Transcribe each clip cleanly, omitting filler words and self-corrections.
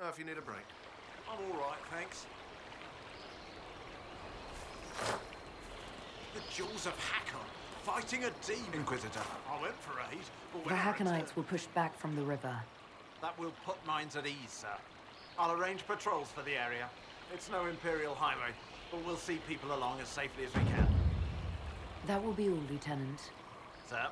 know if you need a break. I'm all right, thanks. The jaws of Hakon, fighting a demon. Inquisitor. I went for aid, but The when I Hackonites returned, were pushed back from the river. that will put minds at ease, sir. I'll arrange patrols for the area. It's no Imperial highway, but we'll see people along as safely as we can. That will be all, Lieutenant. Sir?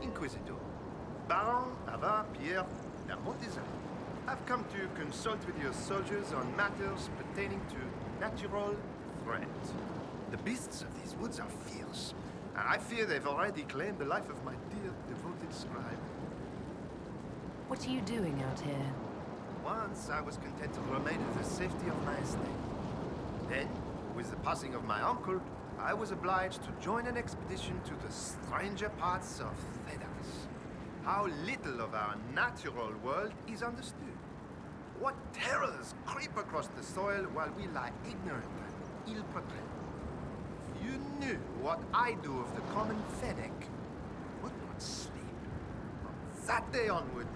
Inquisitor. Baron Ava Pierre Lamontezin. I've come to consult with your soldiers on matters pertaining to natural threat. The beasts of these woods are fierce, and I fear they've already claimed the life of my dear, devoted scribe. What are you doing out here? Once I was content to remain in the safety of my estate. Then, with the passing of my uncle, I was obliged to join an expedition to the stranger parts of Thedas. How little of our natural world is understood. What terrors creep across the soil while we lie ignorant and ill-prepared. If you knew what I do of the common Fennec, you would not sleep. From that day onward,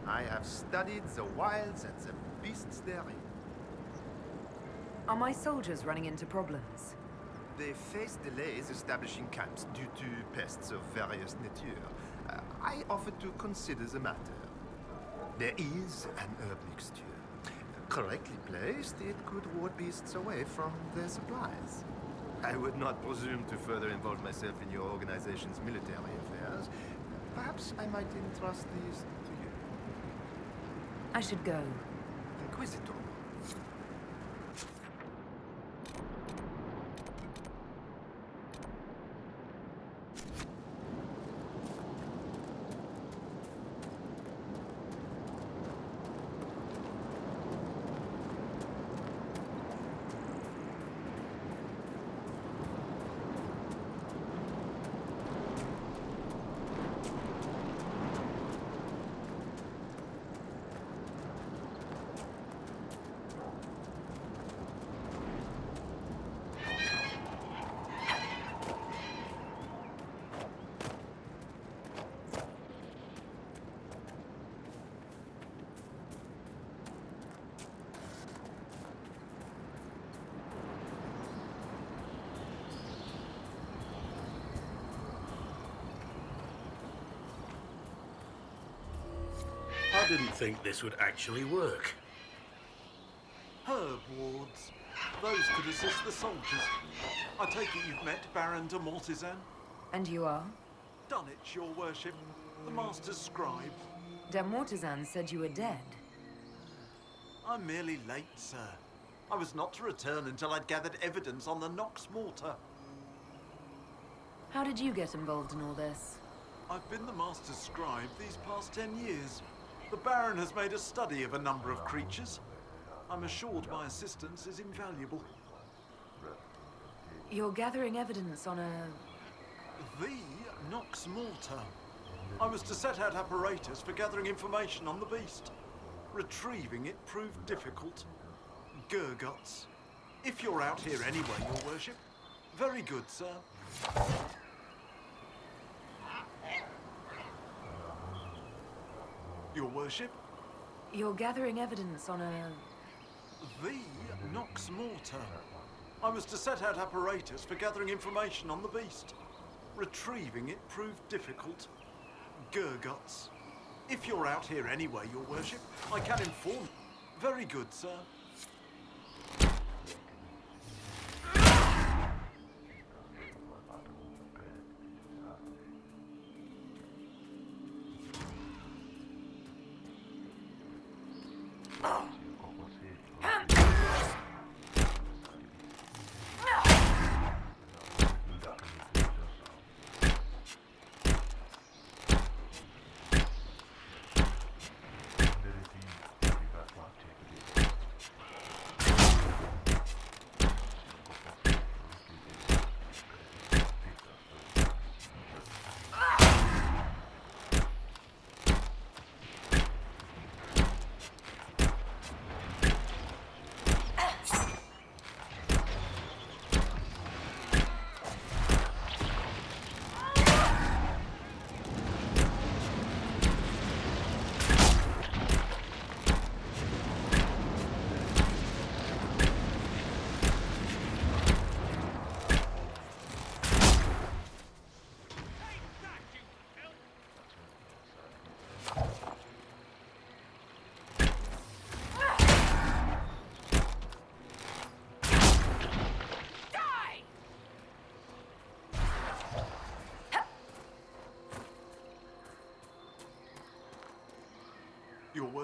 I have studied the wilds and the beasts therein. Are my soldiers running into problems? They face delays establishing camps due to pests of various nature. I offered to consider the matter. There is an herb mixture. Correctly placed, it could ward beasts away from their supplies. I would not presume to further involve myself in your organization's military affairs. Perhaps I might entrust these to you. I should go. Inquisitor. I didn't think this would actually work. Herb wards. Those could assist the soldiers. I take it you've met Baron de Mortizan? And you are? Dunwich, your worship. The Master's scribe. De Mortizan said you were dead. I'm merely late, sir. I was not to return until I'd gathered evidence on the Nox mortar. How did you get involved in all this? I've been the Master's scribe these past 10 years. The Baron has made a study of a number of creatures. I'm assured my assistance is invaluable. You're gathering evidence on a... The Nox mortar. I was to set out apparatus for gathering information on the beast. Retrieving it proved difficult. Gurguts. If you're out here anyway, your worship. Very good, sir. Your worship? You're gathering evidence on a... The Nox mortar. I was to set out apparatus for gathering information on the beast. Retrieving it proved difficult. Gurguts. If you're out here anyway, your worship, I can inform. Very good, sir.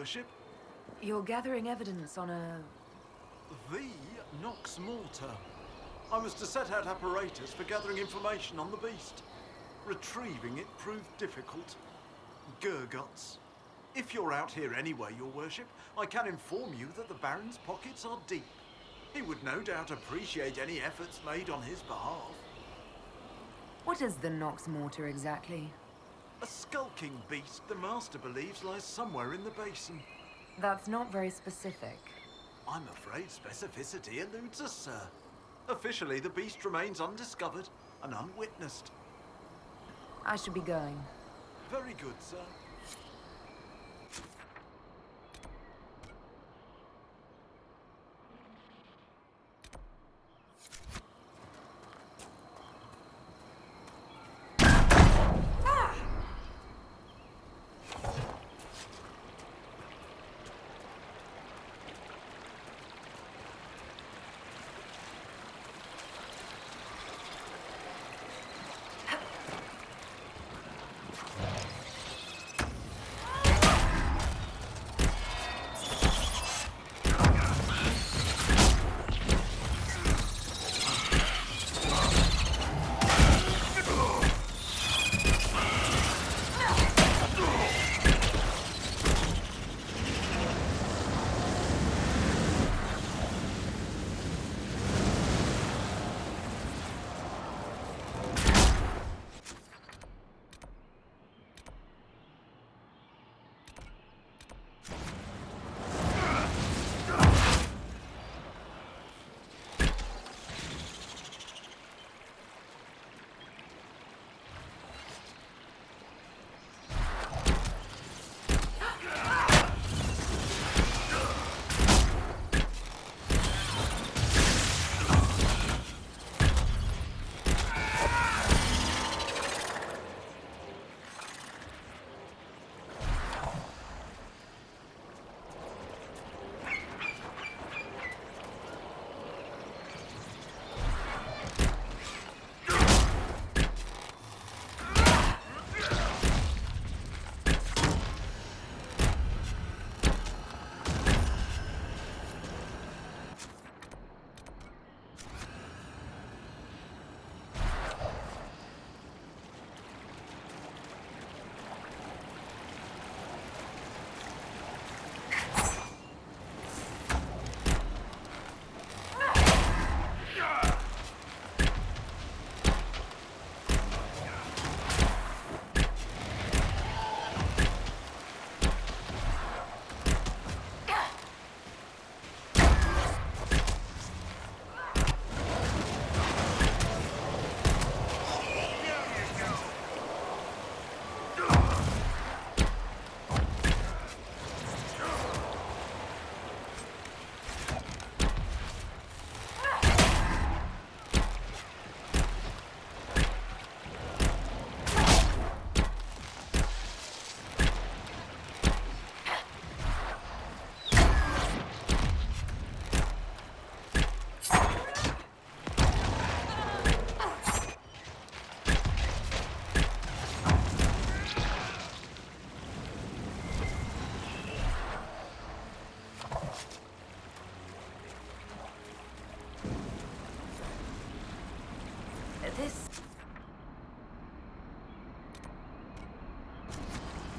worship. You're gathering evidence on a... The Nox Mortar. I was to set out apparatus for gathering information on the beast. Retrieving it proved difficult. Gurguts. If you're out here anyway, your worship, I can inform you that the Baron's pockets are deep. He would no doubt appreciate any efforts made on his behalf. What is the Nox Mortar exactly? A skulking beast the Master believes lies somewhere in the basin. That's not very specific. I'm afraid specificity eludes us, sir. Officially, the beast remains undiscovered and unwitnessed. I should be going. Very good, sir.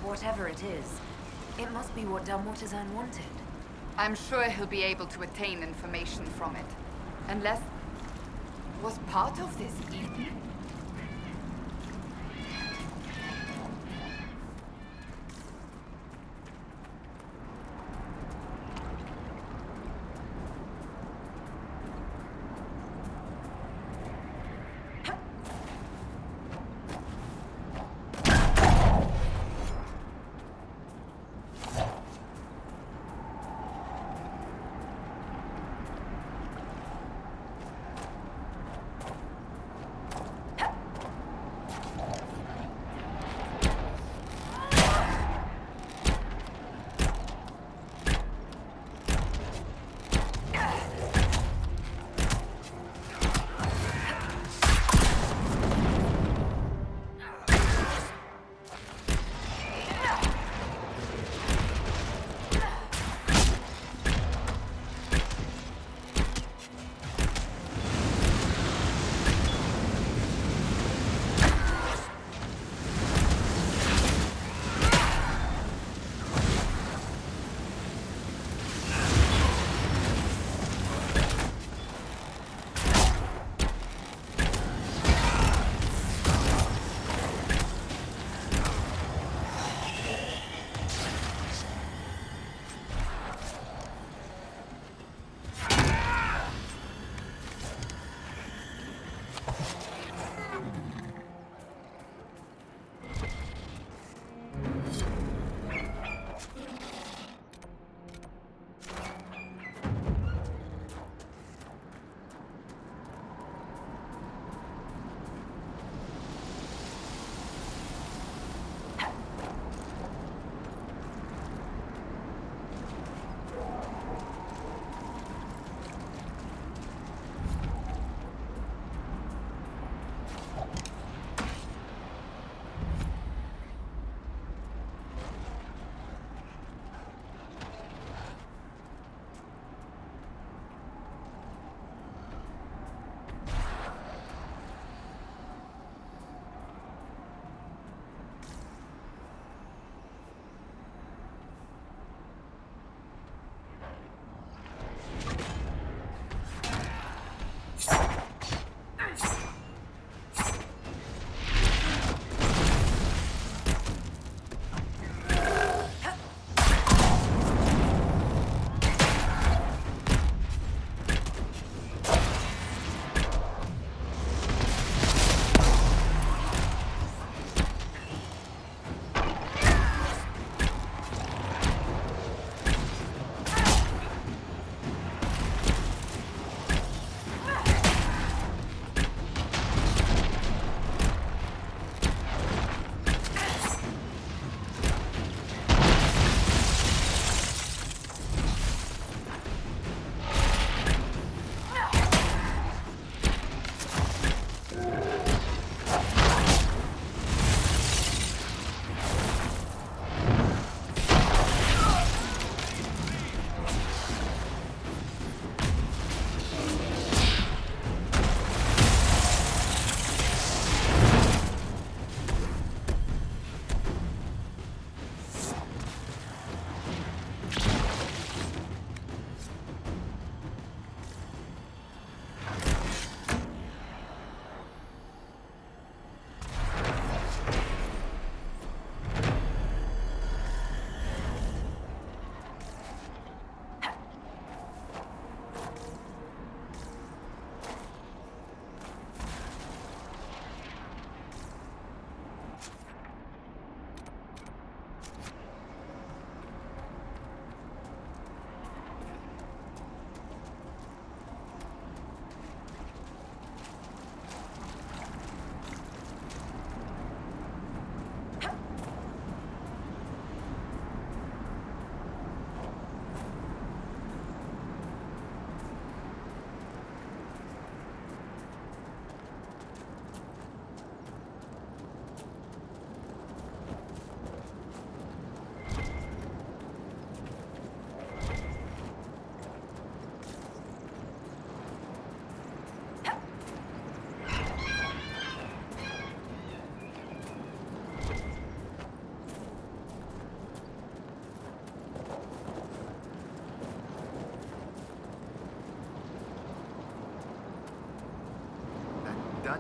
Whatever it is, it must be what Dunwater's wanted. I'm sure he'll be able to attain information from it. Unless... was part of this Eden?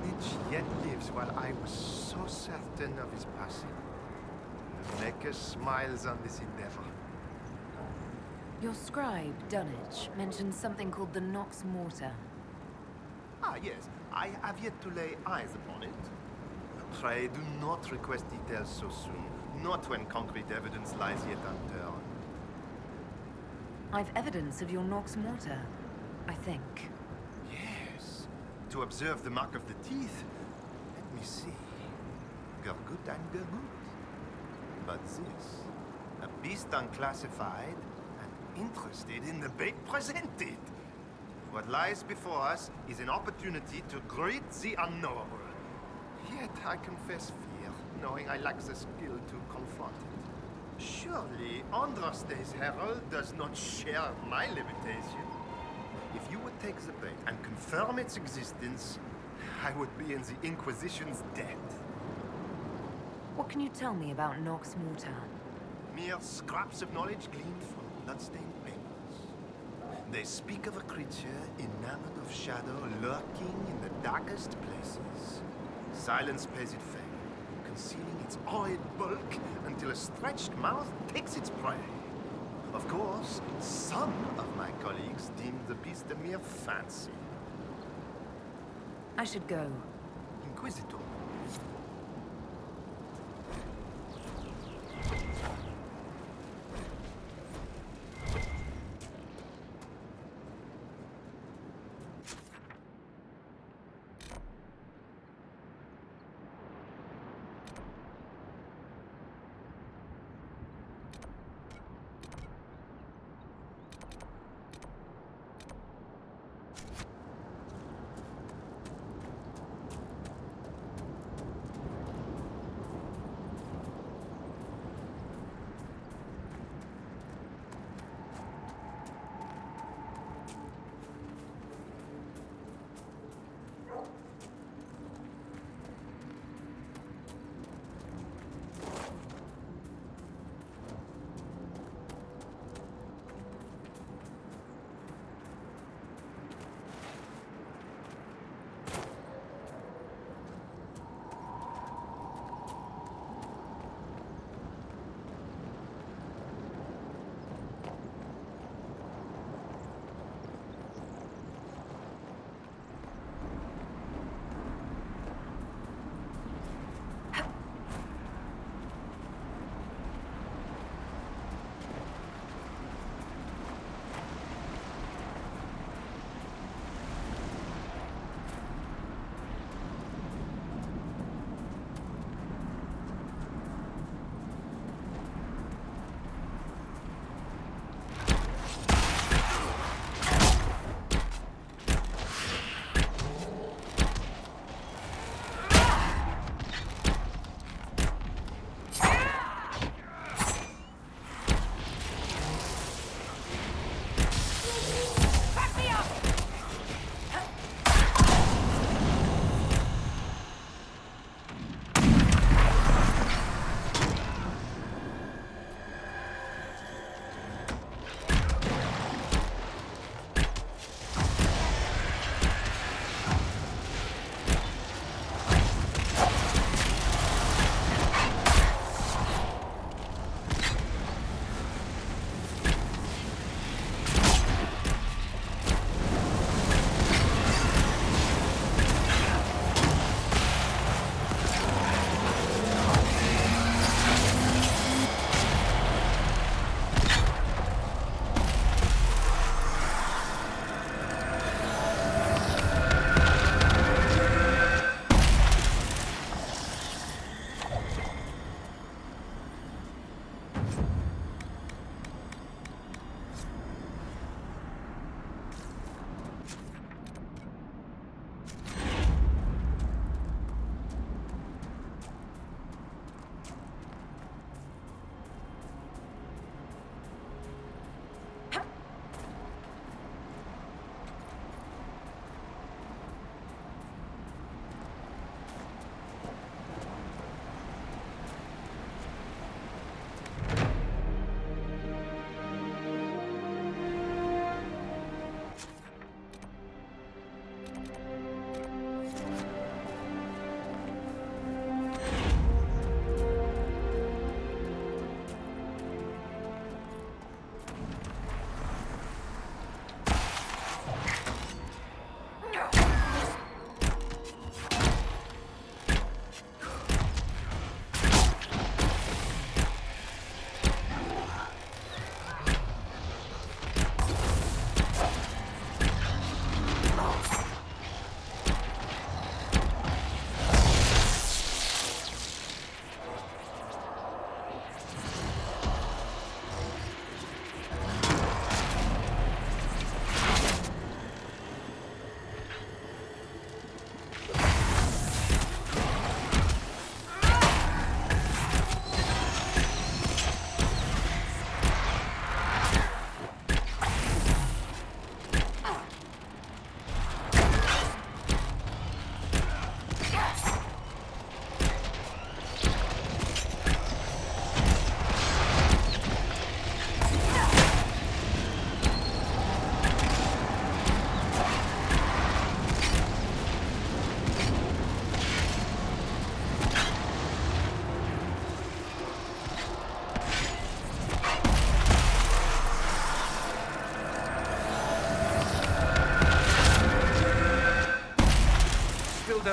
Dunnage yet lives while I was so certain of his passing. The Maker smiles on this endeavor. Your scribe, Dunnage, mentioned something called the Nox Mortar. Ah, yes. I have yet to lay eyes upon it. Pray do not request details so soon. Not when concrete evidence lies yet unturned. I've evidence of your Nox Mortar, I think. Yes. To observe the mark of the teeth. Let me see. Gurgut and Gurgut. But this, a beast unclassified and interested in the bait presented. What lies before us is an opportunity to greet the unknowable. Yet I confess fear, knowing I lack the skill to confront it. Surely Andraste's herald does not share my limitation. If you would take the bait and confirm its existence, I would be in the Inquisition's debt. What can you tell me about Nox Mortar? Mere scraps of knowledge gleaned from bloodstained papers. They speak of a creature enamored of shadow lurking in the darkest places. Silence pays it favor, concealing its horrid bulk until a stretched mouth takes its prey. Of course, some of my colleagues deem the beast a mere fancy. I should go. Inquisitor.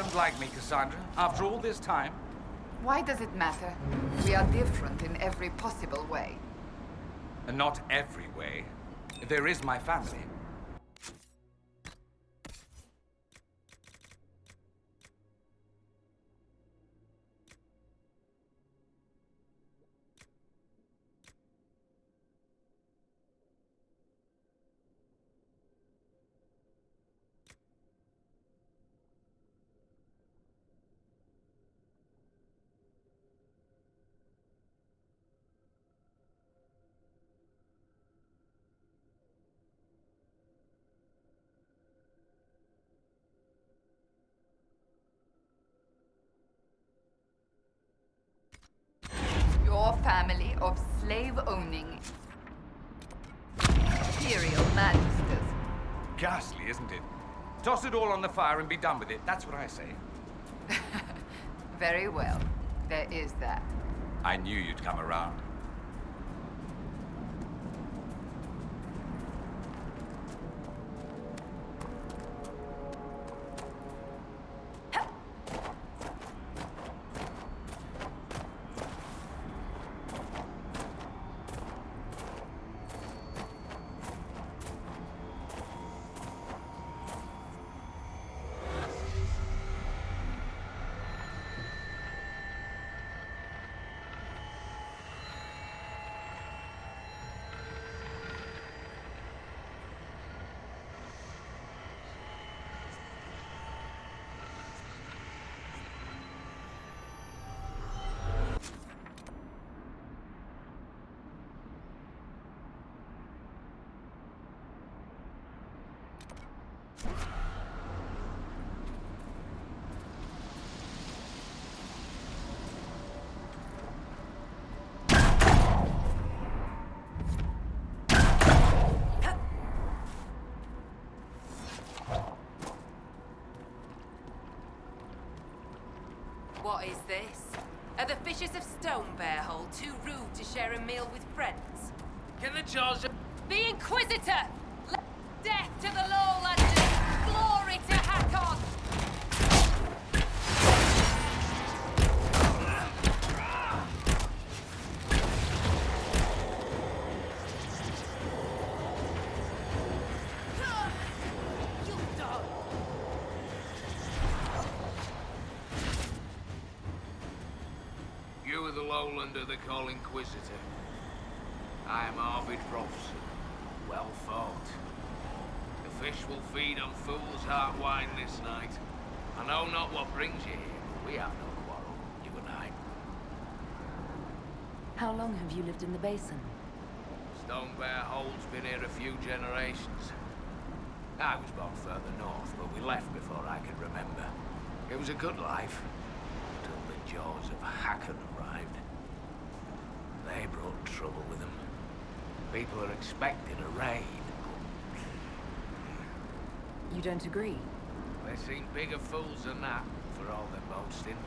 don't like me, Cassandra, after all this time? Why does it matter? We are different in every possible way. And not every way. There is my family. Your family of slave-owning imperial magisters. Ghastly, isn't it? Toss it all on the fire and be done with it. That's what I say. Very well. There is that. I knew you'd come around. What is this? Are the Fishers of Stonebearhole too rude to share a meal with friends? Can the Charles... The Inquisitor! Death to the Lowlanders! Glory to Hakon! You dog! You are the Lowlander they call Inquisitor. I am Arvid Rolfson. Well thought. The fish will feed on fool's heart wine this night. I know not what brings you here, but we have no quarrel, you and I. How long have you lived in the basin? Stonebearhole's been here a few generations. I was born further north, but we left before I could remember. It was a good life, until the jaws of Hakon arrived. They brought trouble with them. People are expecting a raid. You don't agree? They seem bigger fools than that, for all their boasting.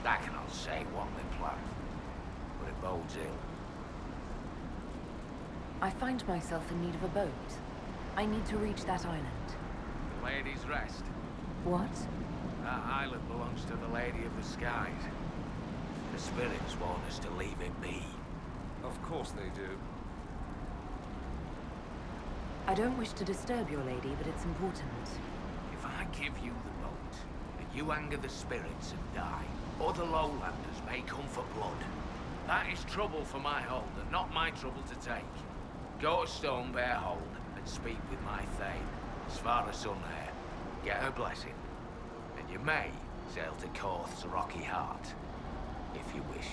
I cannot say what they plan, but it bodes ill. I find myself in need of a boat. I need to reach that island. The Lady's Rest. What? That island belongs to the Lady of the Skies. The spirits want us to leave it be. Of course they do. I don't wish to disturb your lady, but it's important. If I give you the boat, and you anger the spirits and die, other lowlanders may come for blood. That is trouble for my hold, and not my trouble to take. Go to Stonebearhole and speak with my thane, Svara Sunhair. Get her blessing, and you may sail to Korth's rocky heart, if you wish.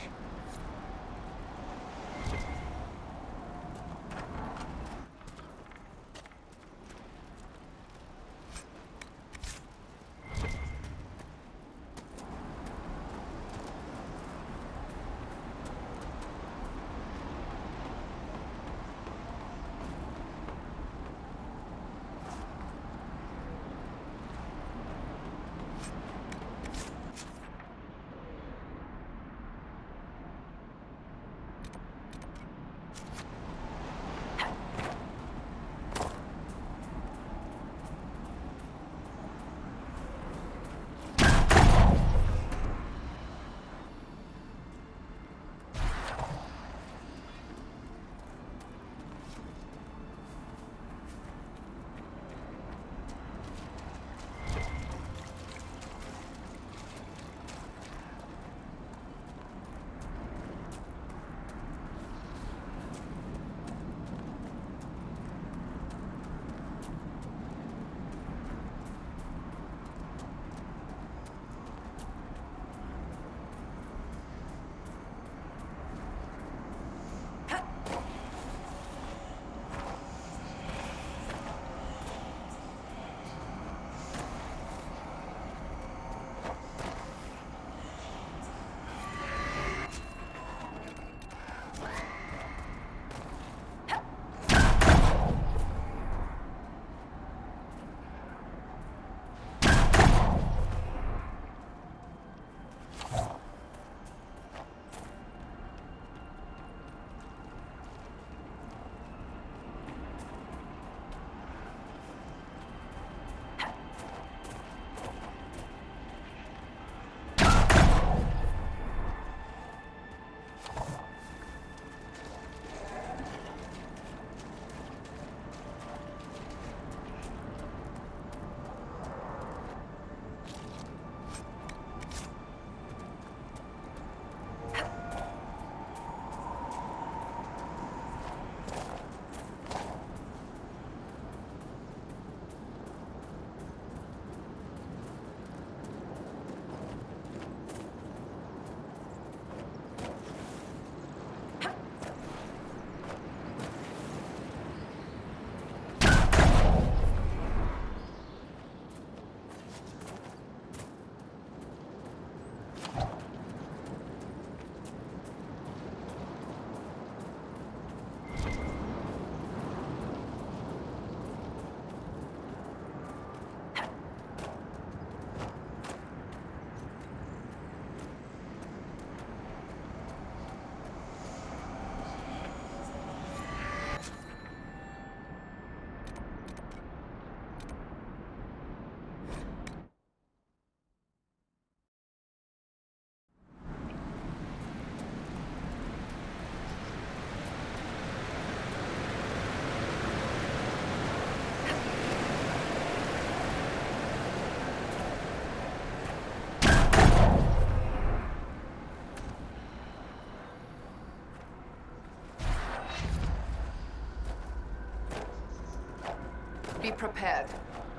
Be prepared.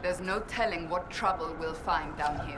There's no telling what trouble we'll find down here.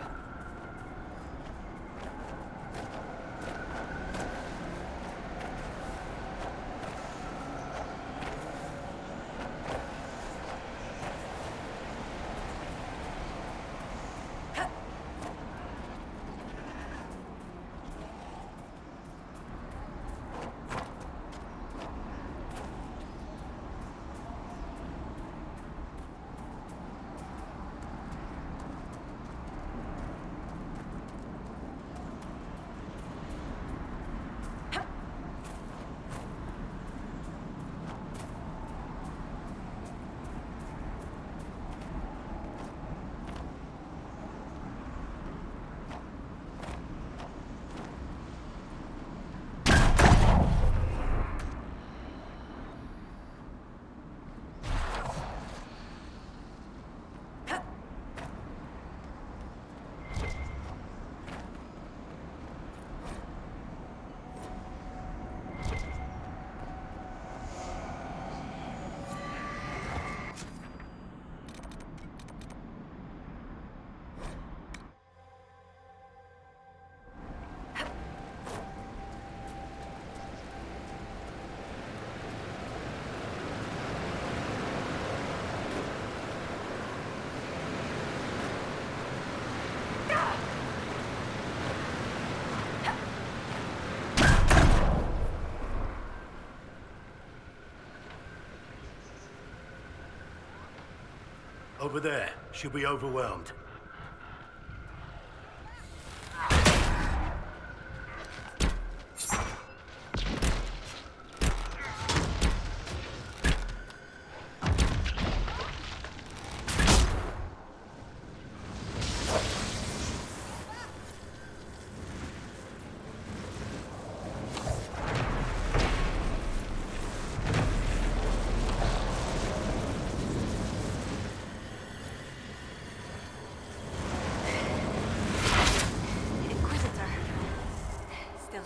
Over there. She'll be overwhelmed.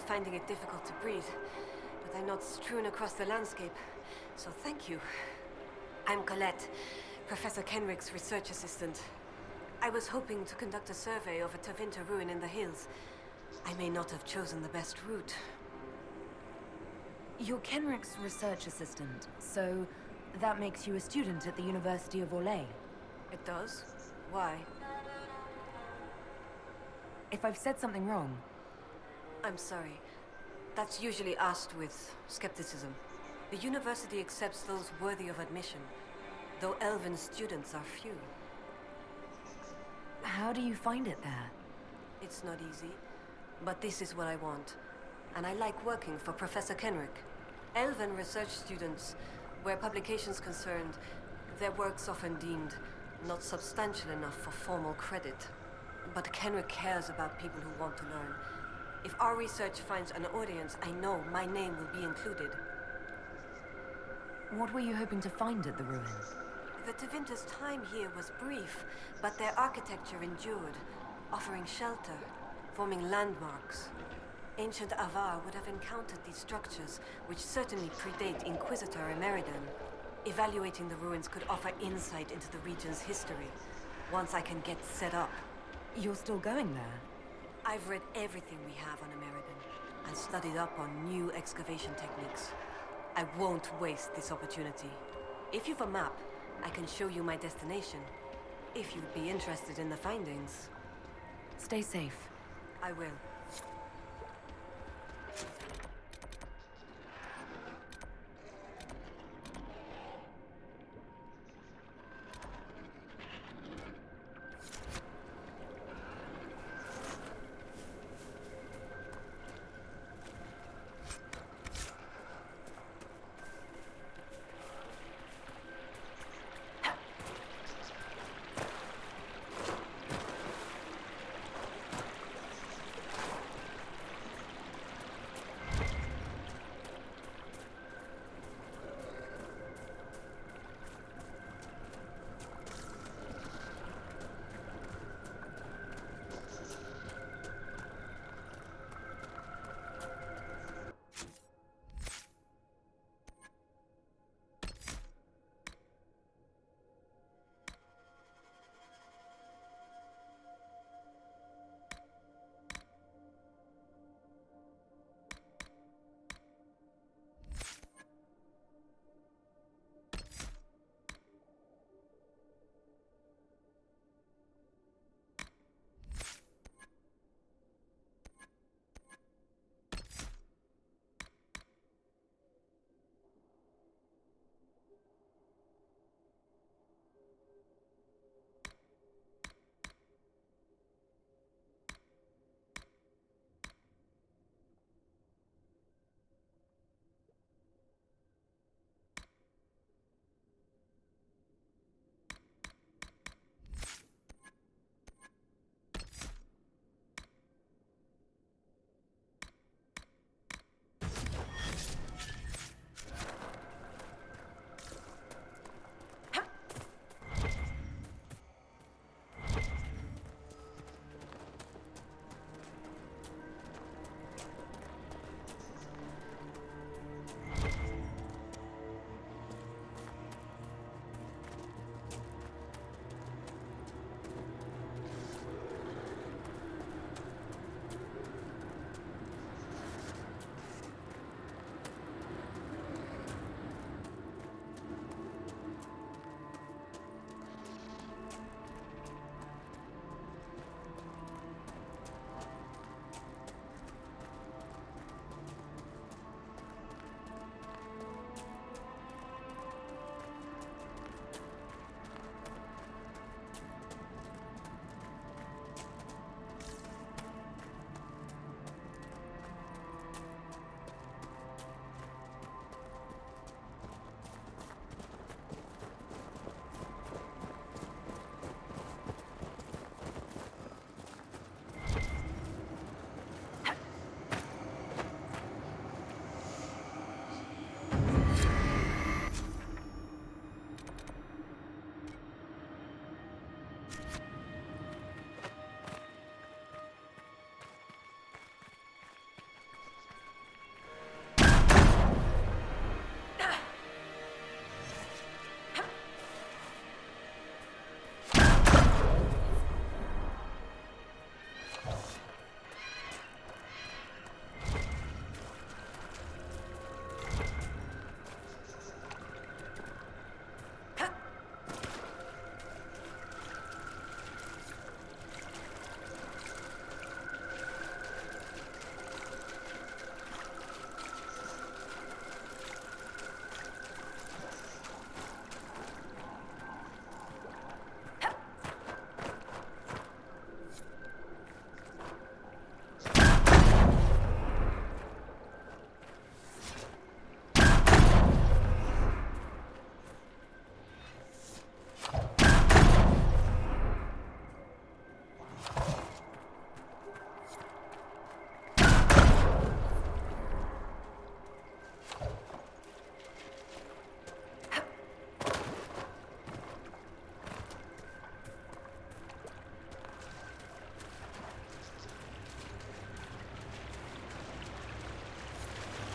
Finding it difficult to breathe, but I'm not strewn across the landscape, so thank you. I'm Colette, Professor Kenrick's research assistant. I was hoping to conduct a survey of a Tevinter ruin in the hills. I may not have chosen the best route. You're Kenrick's research assistant, so that makes you a student at the University of Orlais. It does? Why? If I've said something wrong... I'm sorry. That's usually asked with skepticism. The university accepts those worthy of admission, though elven students are few. How do you find it there? It's not easy, but this is what I want. And I like working for Professor Kenrick. Elven research students, where publications concerned, their work's often deemed not substantial enough for formal credit. But Kenrick cares about people who want to learn. If our research finds an audience, I know my name will be included. What were you hoping to find at the ruin? The Tevinter's time here was brief, but their architecture endured, offering shelter, forming landmarks. Ancient Avar would have encountered these structures, which certainly predate Inquisitor Emeridan. Evaluating the ruins could offer insight into the region's history, once I can get set up. You're still going there? I've read everything we have on Emeridan, and studied up on new excavation techniques. I won't waste this opportunity. If you've a map, I can show you my destination. If you'd be interested in the findings. Stay safe. I will.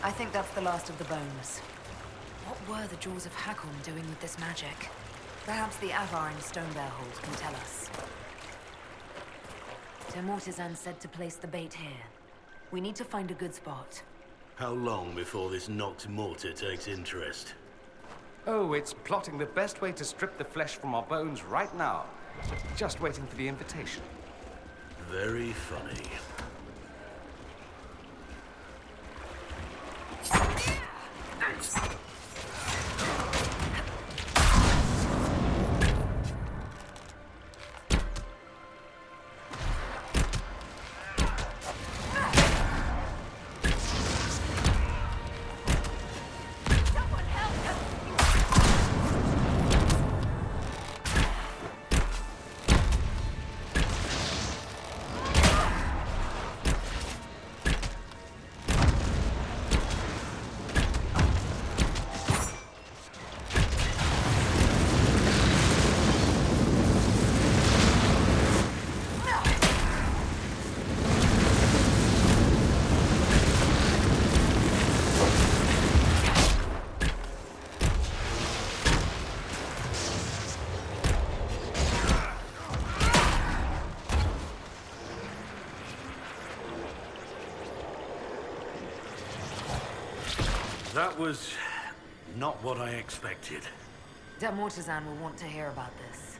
I think that's the last of the bones. What were the Jaws of Hakon doing with this magic? Perhaps the Avar in Stonebearhold can tell us. De Mortizan said to place the bait here. We need to find a good spot. How long before this Nox Morta takes interest? Oh, it's plotting the best way to strip the flesh from our bones right now. Just waiting for the invitation. Very funny. That was not what I expected. De Mortizan will want to hear about this.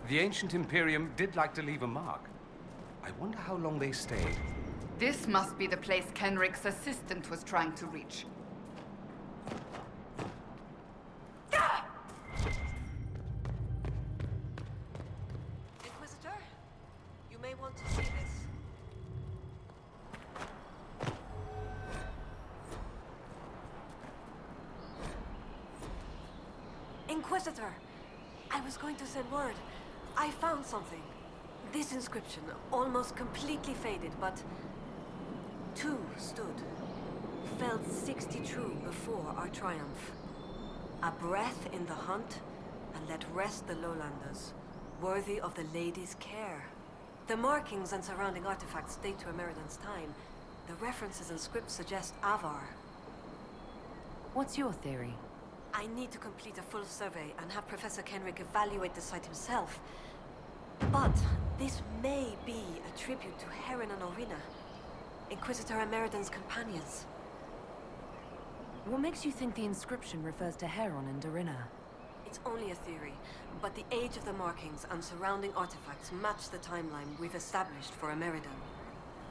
The ancient Imperium did like to leave a mark. I wonder how long they stayed. This must be the place Kenrick's assistant was trying to reach. Inquisitor, you may want to see this. Inquisitor, I was going to send word. I found something. This inscription, almost completely faded, but two stood. Felt 60 true before our triumph. A breath in the hunt, and let rest the lowlanders, worthy of the lady's care. The markings and surrounding artifacts date to Emeridan's time. The references and scripts suggest Avar. What's your theory? I need to complete a full survey and have Professor Kenrick evaluate the site himself. But this may be a tribute to Heron and Orina, Inquisitor Emeridan's companions. What makes you think the inscription refers to Heron and Dorina? It's only a theory, but the age of the markings and surrounding artifacts match the timeline we've established for Emeridan.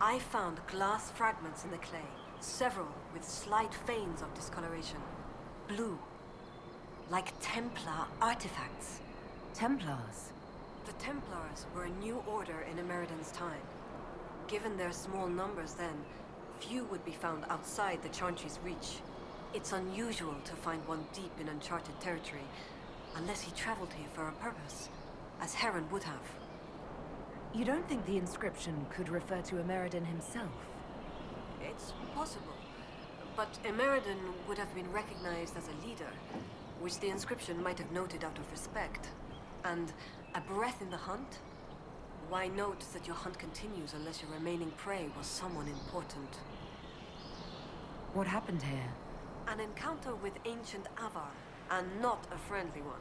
I found glass fragments in the clay, several with slight veins of discoloration. Blue. Like Templar artifacts. Templars? The Templars were a new order in Emeridan's time. Given their small numbers then, few would be found outside the Chauncey's reach. It's unusual to find one deep in uncharted territory, unless he traveled here for a purpose, as Heron would have. You don't think the inscription could refer to Emeridan himself? It's possible. But Emeridan would have been recognized as a leader, which the inscription might have noted out of respect. And a breath in the hunt? Why note that your hunt continues unless your remaining prey was someone important? What happened here? An encounter with ancient Avar, and not a friendly one.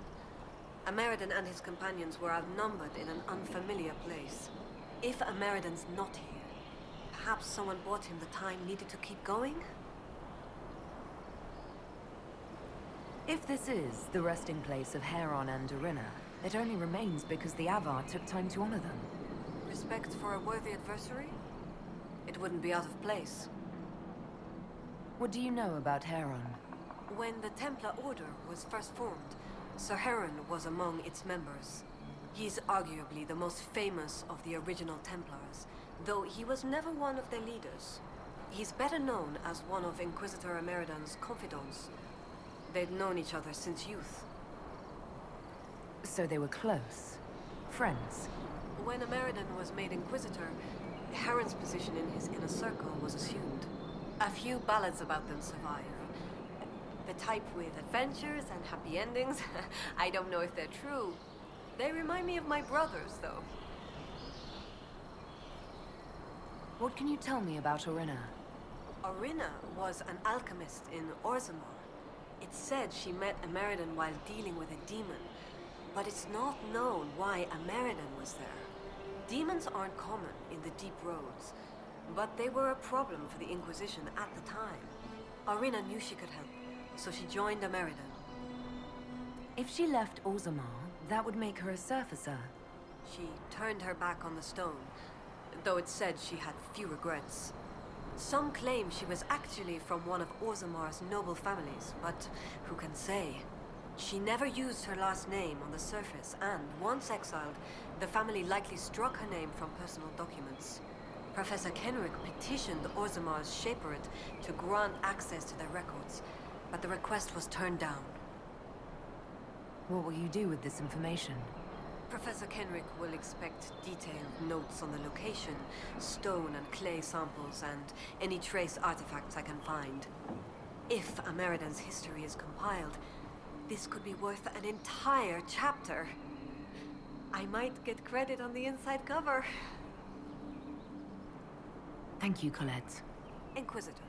Ameridan and his companions were outnumbered in an unfamiliar place. If Ameridan's not here, perhaps someone bought him the time needed to keep going? If this is the resting place of Heron and Dorina, it only remains because the Avar took time to honor them. Respect for a worthy adversary? It wouldn't be out of place. What do you know about Heron? When the Templar Order was first formed, Sir Heron was among its members. He's arguably the most famous of the original Templars, though he was never one of their leaders. He's better known as one of Inquisitor Ameridan's confidants. They'd known each other since youth. So they were close. Friends. When Ameridan was made Inquisitor, Heron's position in his inner circle was assumed. A few ballads about them survive. The type with adventures and happy endings. I don't know if they're true. They remind me of my brothers, though. What can you tell me about Orina? Orina was an alchemist in Orzammar. It's said she met Ameridan while dealing with a demon, but it's not known why Ameridan was there. Demons aren't common in the deep roads, but they were a problem for the Inquisition at the time. Orina knew she could help, so she joined Ameridan. If she left Orzammar, that would make her a surfacer. She turned her back on the stone, though it's said she had few regrets. Some claim she was actually from one of Orzammar's noble families, but who can say? She never used her last name on the surface, and once exiled, the family likely struck her name from personal documents. Professor Kenrick petitioned Orzammar's Shaperate to grant access to their records, but the request was turned down. What will you do with this information? Professor Kenrick will expect detailed notes on the location, stone and clay samples, and any trace artifacts I can find. If Ameridan's history is compiled, this could be worth an entire chapter. I might get credit on the inside cover. Thank you, Colette. Inquisitor.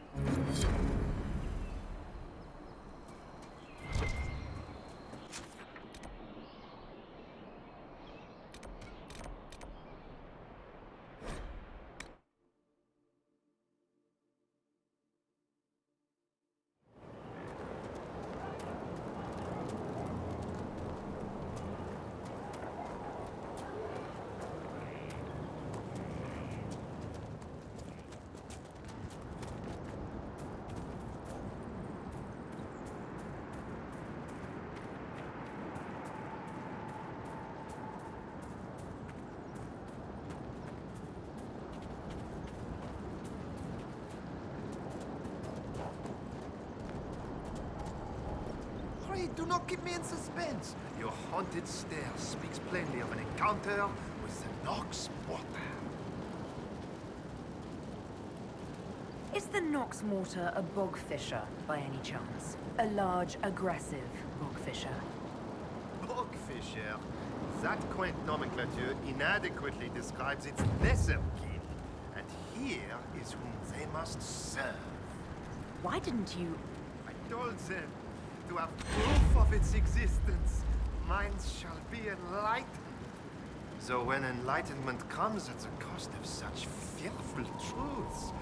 Hurry, do not keep me in suspense. Your haunted stare speaks plainly of an encounter with the Nox Mortar. Is the Nox Mortar a bog fisher, by any chance? A large, aggressive bog fisher? Bogfisher. That quaint nomenclature inadequately describes its lesser kin. And here is whom they must serve. Why didn't you... I told them to have proof of its existence. Minds shall be enlightened. So when enlightenment comes at the cost of such fearful truths,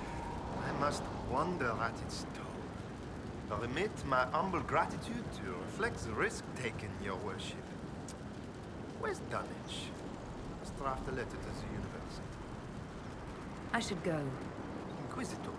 I must wonder at its tone. Permit my humble gratitude to reflect the risk taken, your worship. Where's Dunwich? Let's draft a letter to the university. I should go. Inquisitor.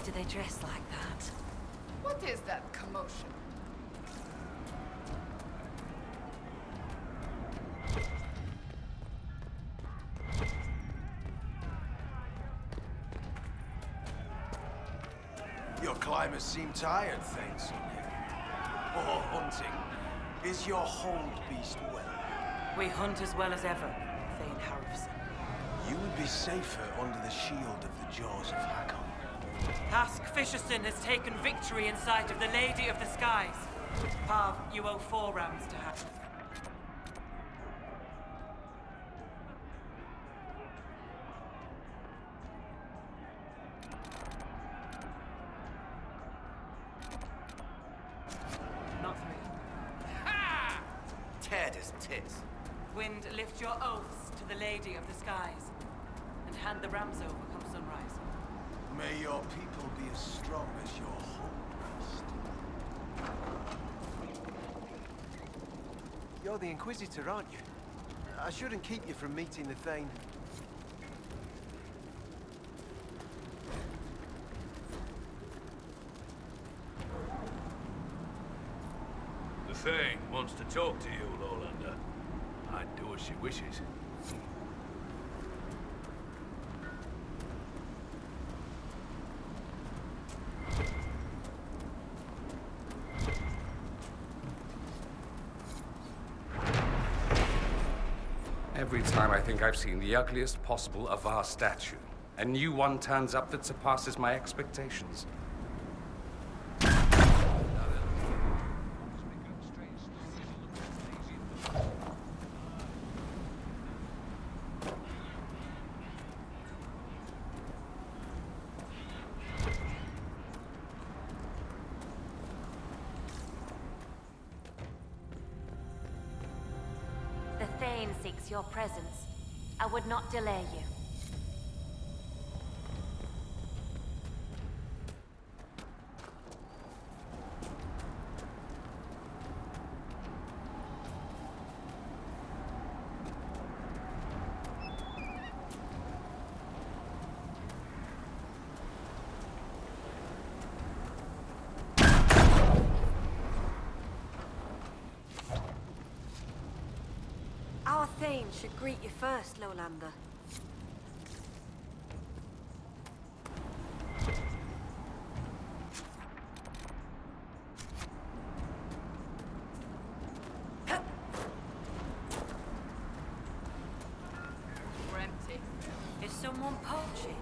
do they dress like that? What is that commotion? Your climbers seem tired, Thane Sunhill. Or hunting. Is your hold beast well? We hunt as well as ever, Thane Harrison. You would be safer under the shield of the jaws of Hakon. Hask Fisherson has taken victory in sight of the Lady of the Skies. Pav, you owe 4 rams to Hask. Not 3. Ha! Teared his tits. Wind, lift your oaths to the Lady of the Skies, and hand the rams over come sunrise. May your people be as strong as your hold beast. You're the Inquisitor, aren't you? I shouldn't keep you from meeting the Thane. The Thane wants to talk to you, Lowlander. I'd do as she wishes. Every time I think I've seen the ugliest possible Avar statue, a new one turns up that surpasses my expectations. The Thane seeks your presence. I would not delay you. Our Thane should greet you first, Lowlander. We're empty. Is someone poaching?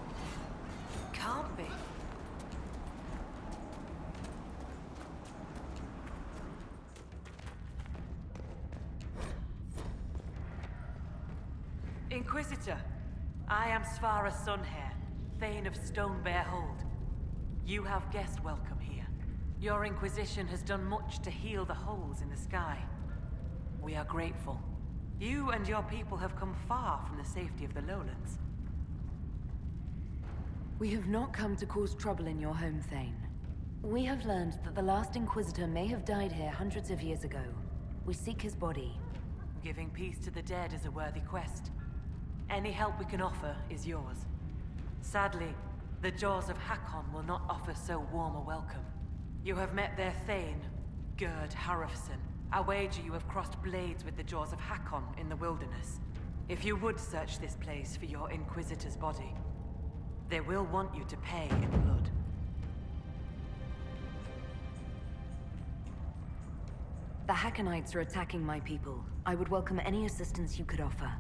Can't be. Inquisitor, I am Svara Sunhair, Thane of Stonebear Hold. You have guest welcome here. Your Inquisition has done much to heal the holes in the sky. We are grateful. You and your people have come far from the safety of the lowlands. We have not come to cause trouble in your home, Thane. We have learned that the last Inquisitor may have died here hundreds of years ago. We seek his body. Giving peace to the dead is a worthy quest. Any help we can offer is yours. Sadly, the Jaws of Hakon will not offer so warm a welcome. You have met their Thane, Gerd Harrison. I wager you have crossed blades with the Jaws of Hakon in the wilderness. If you would search this place for your Inquisitor's body, they will want you to pay in blood. The Hackonites are attacking my people. I would welcome any assistance you could offer.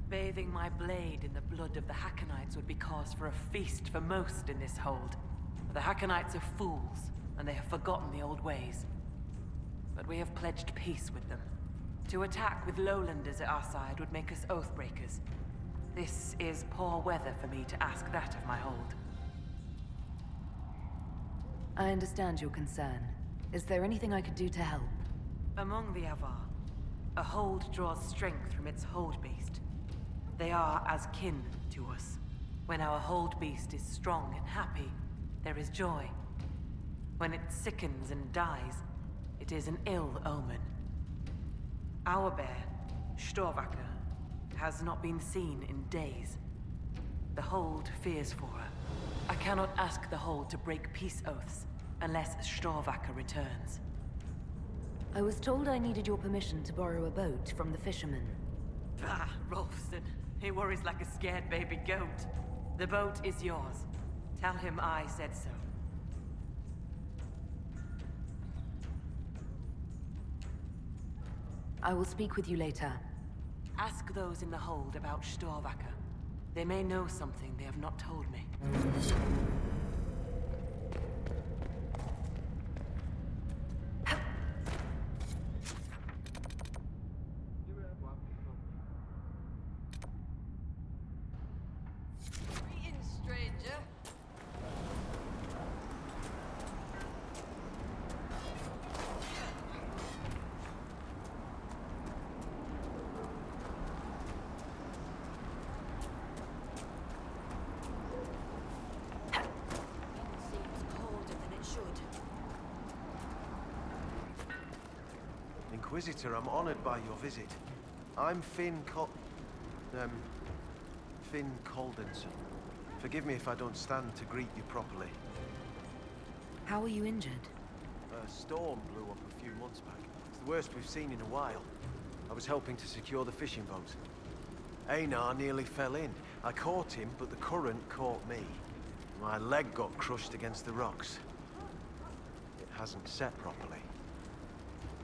Bathing my blade in the blood of the Hackonites would be cause for a feast for most in this hold. The Hackonites are fools, and they have forgotten the old ways. But we have pledged peace with them. To attack with lowlanders at our side would make us oathbreakers. This is poor weather for me to ask that of my hold. I understand your concern. Is there anything I could do to help? Among the Avar, a hold draws strength from its hold beast. They are as kin to us. When our hold beast is strong and happy, there is joy. When it sickens and dies, it is an ill omen. Our bear, Storvaker, has not been seen in days. The hold fears for her. I cannot ask the Hold to break peace oaths unless Storvacker returns. I was told I needed your permission to borrow a boat from the fisherman. Bah, Rolfson. He worries like a scared baby goat. The boat is yours. Tell him I said so. I will speak with you later. Ask those in the Hold about Storvacker. They may know something they have not told me. Greetings, stranger. Seems colder than it should. Inquisitor, I'm honored by your visit. I'm Finn Coldenson. Forgive me if I don't stand to greet you properly. How are you injured? A storm blew up a few months back. It's the worst we've seen in a while. I was helping to secure the fishing boat. Einar nearly fell in. I caught him, but the current caught me. My leg got crushed against the rocks. It hasn't set properly.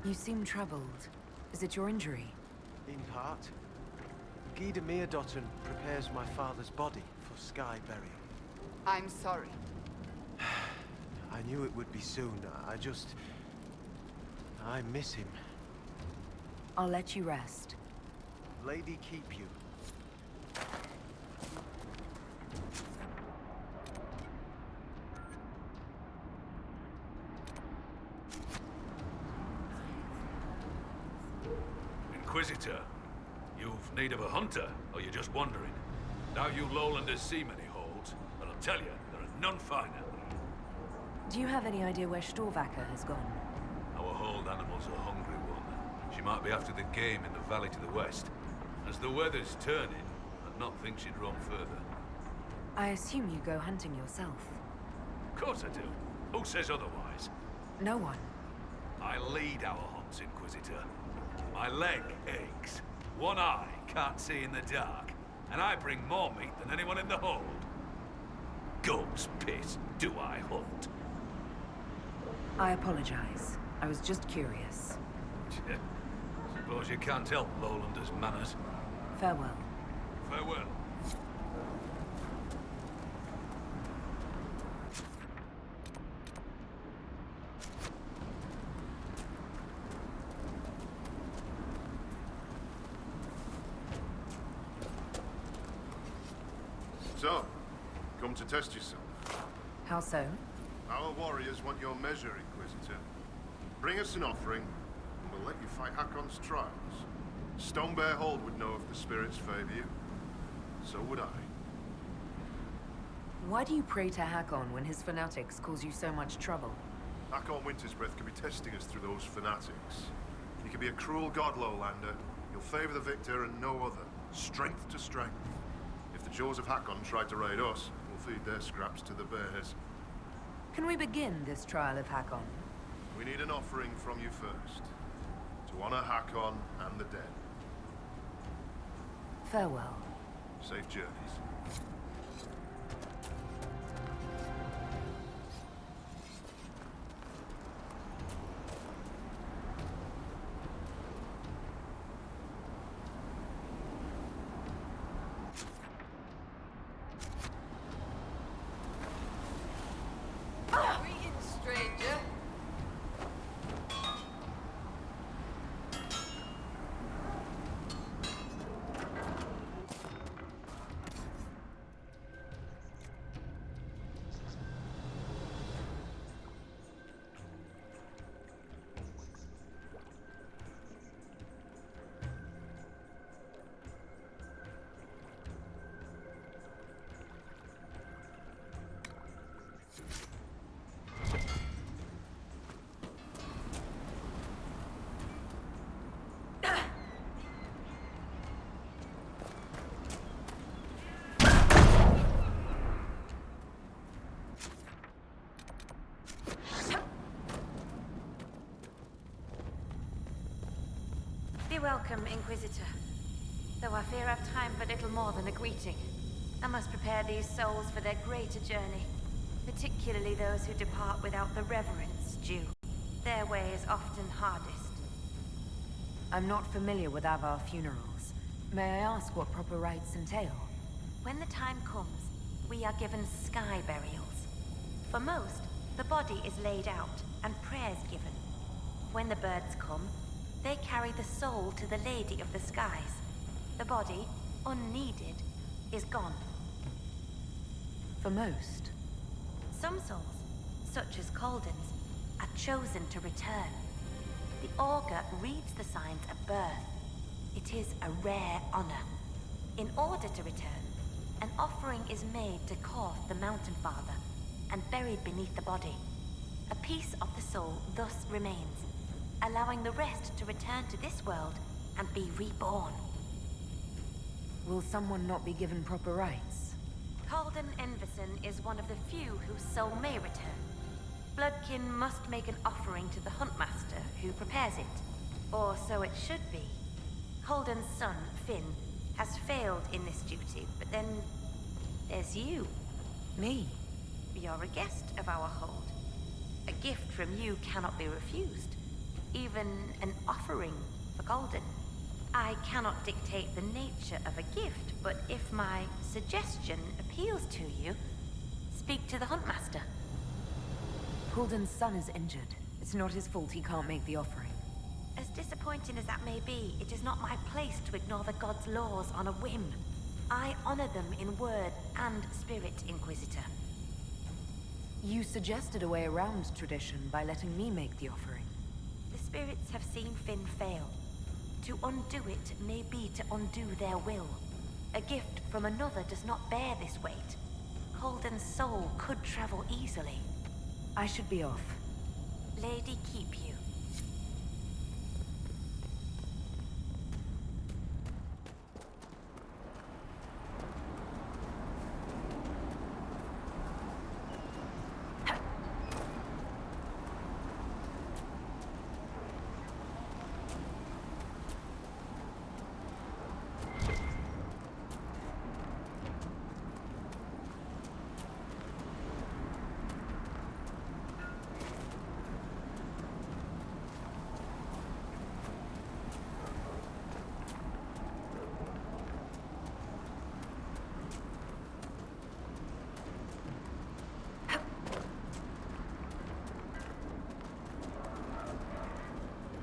You seem troubled. Is it your injury? In part. Gida Meerdotten prepares my father's body for sky burial. I'm sorry. I knew it would be soon. I miss him. I'll let you rest. Lady keep you. Inquisitor, you've need of a hunter, or you're just wandering? Doubt you lowlanders see many holds, but I'll tell you, there are none finer. Do you have any idea where Storvacker has gone? Our hold animal's a hungry one. She might be after the game in the valley to the west. As the weather's turning, I'd not think she'd roam further. I assume you go hunting yourself. Of course I do. Who says otherwise? No one. I lead our hunts, Inquisitor. My leg aches. One eye can't see in the dark. And I bring more meat than anyone in the hold. Goat's piss, do I hunt? I apologize. I was just curious. Suppose you can't help Lowlanders' manners. Farewell. Farewell. So, come to test yourself. How so? Our warriors want your measure, Inquisitor. Bring us an offering, and we'll let you fight Hakon's trials. Stonebear Hold would know if the spirits favor you. So would I. Why do you pray to Hakon when his fanatics cause you so much trouble? Hakon Wintersbreath could be testing us through those fanatics. He could be a cruel god, Lowlander. He'll favor the victor and no other. Strength to strength. If the jaws of Hakon tried to raid us, we'll feed their scraps to the bears. Can we begin this trial of Hakon? We need an offering from you first. To honor Hakon and the dead. Farewell. Safe journeys. Greetings, stranger. Inquisitor. Though I fear I've time for little more than a greeting. I must prepare these souls for their greater journey, particularly those who depart without the reverence due. Their way is often hardest. I'm not familiar with Avar funerals. May I ask what proper rites entail? When the time comes, we are given sky burials. For most, the body is laid out and prayers given. When the birds come, they carry the soul to the Lady of the Skies. The body, unneeded, is gone. For most? Some souls, such as Calden's, are chosen to return. The Augur reads the signs at birth. It is a rare honor. In order to return, an offering is made to Korth the Mountain Father and buried beneath the body. A piece of the soul thus remains, allowing the rest to return to this world and be reborn. Will someone not be given proper rites? Calden Enverson is one of the few whose soul may return. Bloodkin must make an offering to the Huntmaster, who prepares it. Or so it should be. Calden's son, Finn, has failed in this duty, but then there's you. Me? You're a guest of our hold. A gift from you cannot be refused. Even an offering for Calden. I cannot dictate the nature of a gift, but if my suggestion appeals to you, speak to the Huntmaster. Calden's son is injured. It's not his fault he can't make the offering. As disappointing as that may be, it is not my place to ignore the gods' laws on a whim. I honor them in word and spirit, Inquisitor. You suggested a way around tradition by letting me make the offering. The spirits have seen Finn fail. To undo it may be to undo their will. A gift from another does not bear this weight. Calden's soul could travel easily. I should be off. Lady keep you.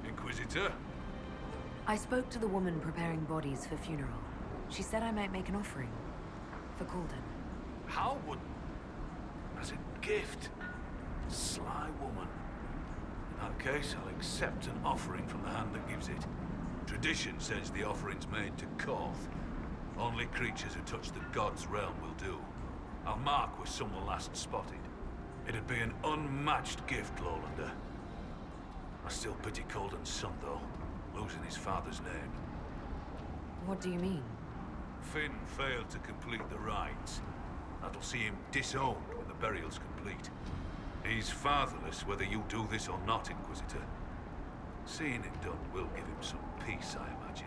Inquisitor? I spoke to the woman preparing bodies for funeral. She said I might make an offering. For Calden. How would... as a gift? Sly woman. In that case, I'll accept an offering from the hand that gives it. Tradition says the offering's made to Korth. Only creatures who touch the god's realm will do. I'll mark where someone last spotted. It'd be an unmatched gift, Lowlander. I still pity Calden's son, though, losing his father's name. What do you mean? Finn failed to complete the rites. That'll see him disowned when the burial's complete. He's fatherless whether you do this or not, Inquisitor. Seeing it done will give him some peace, I imagine.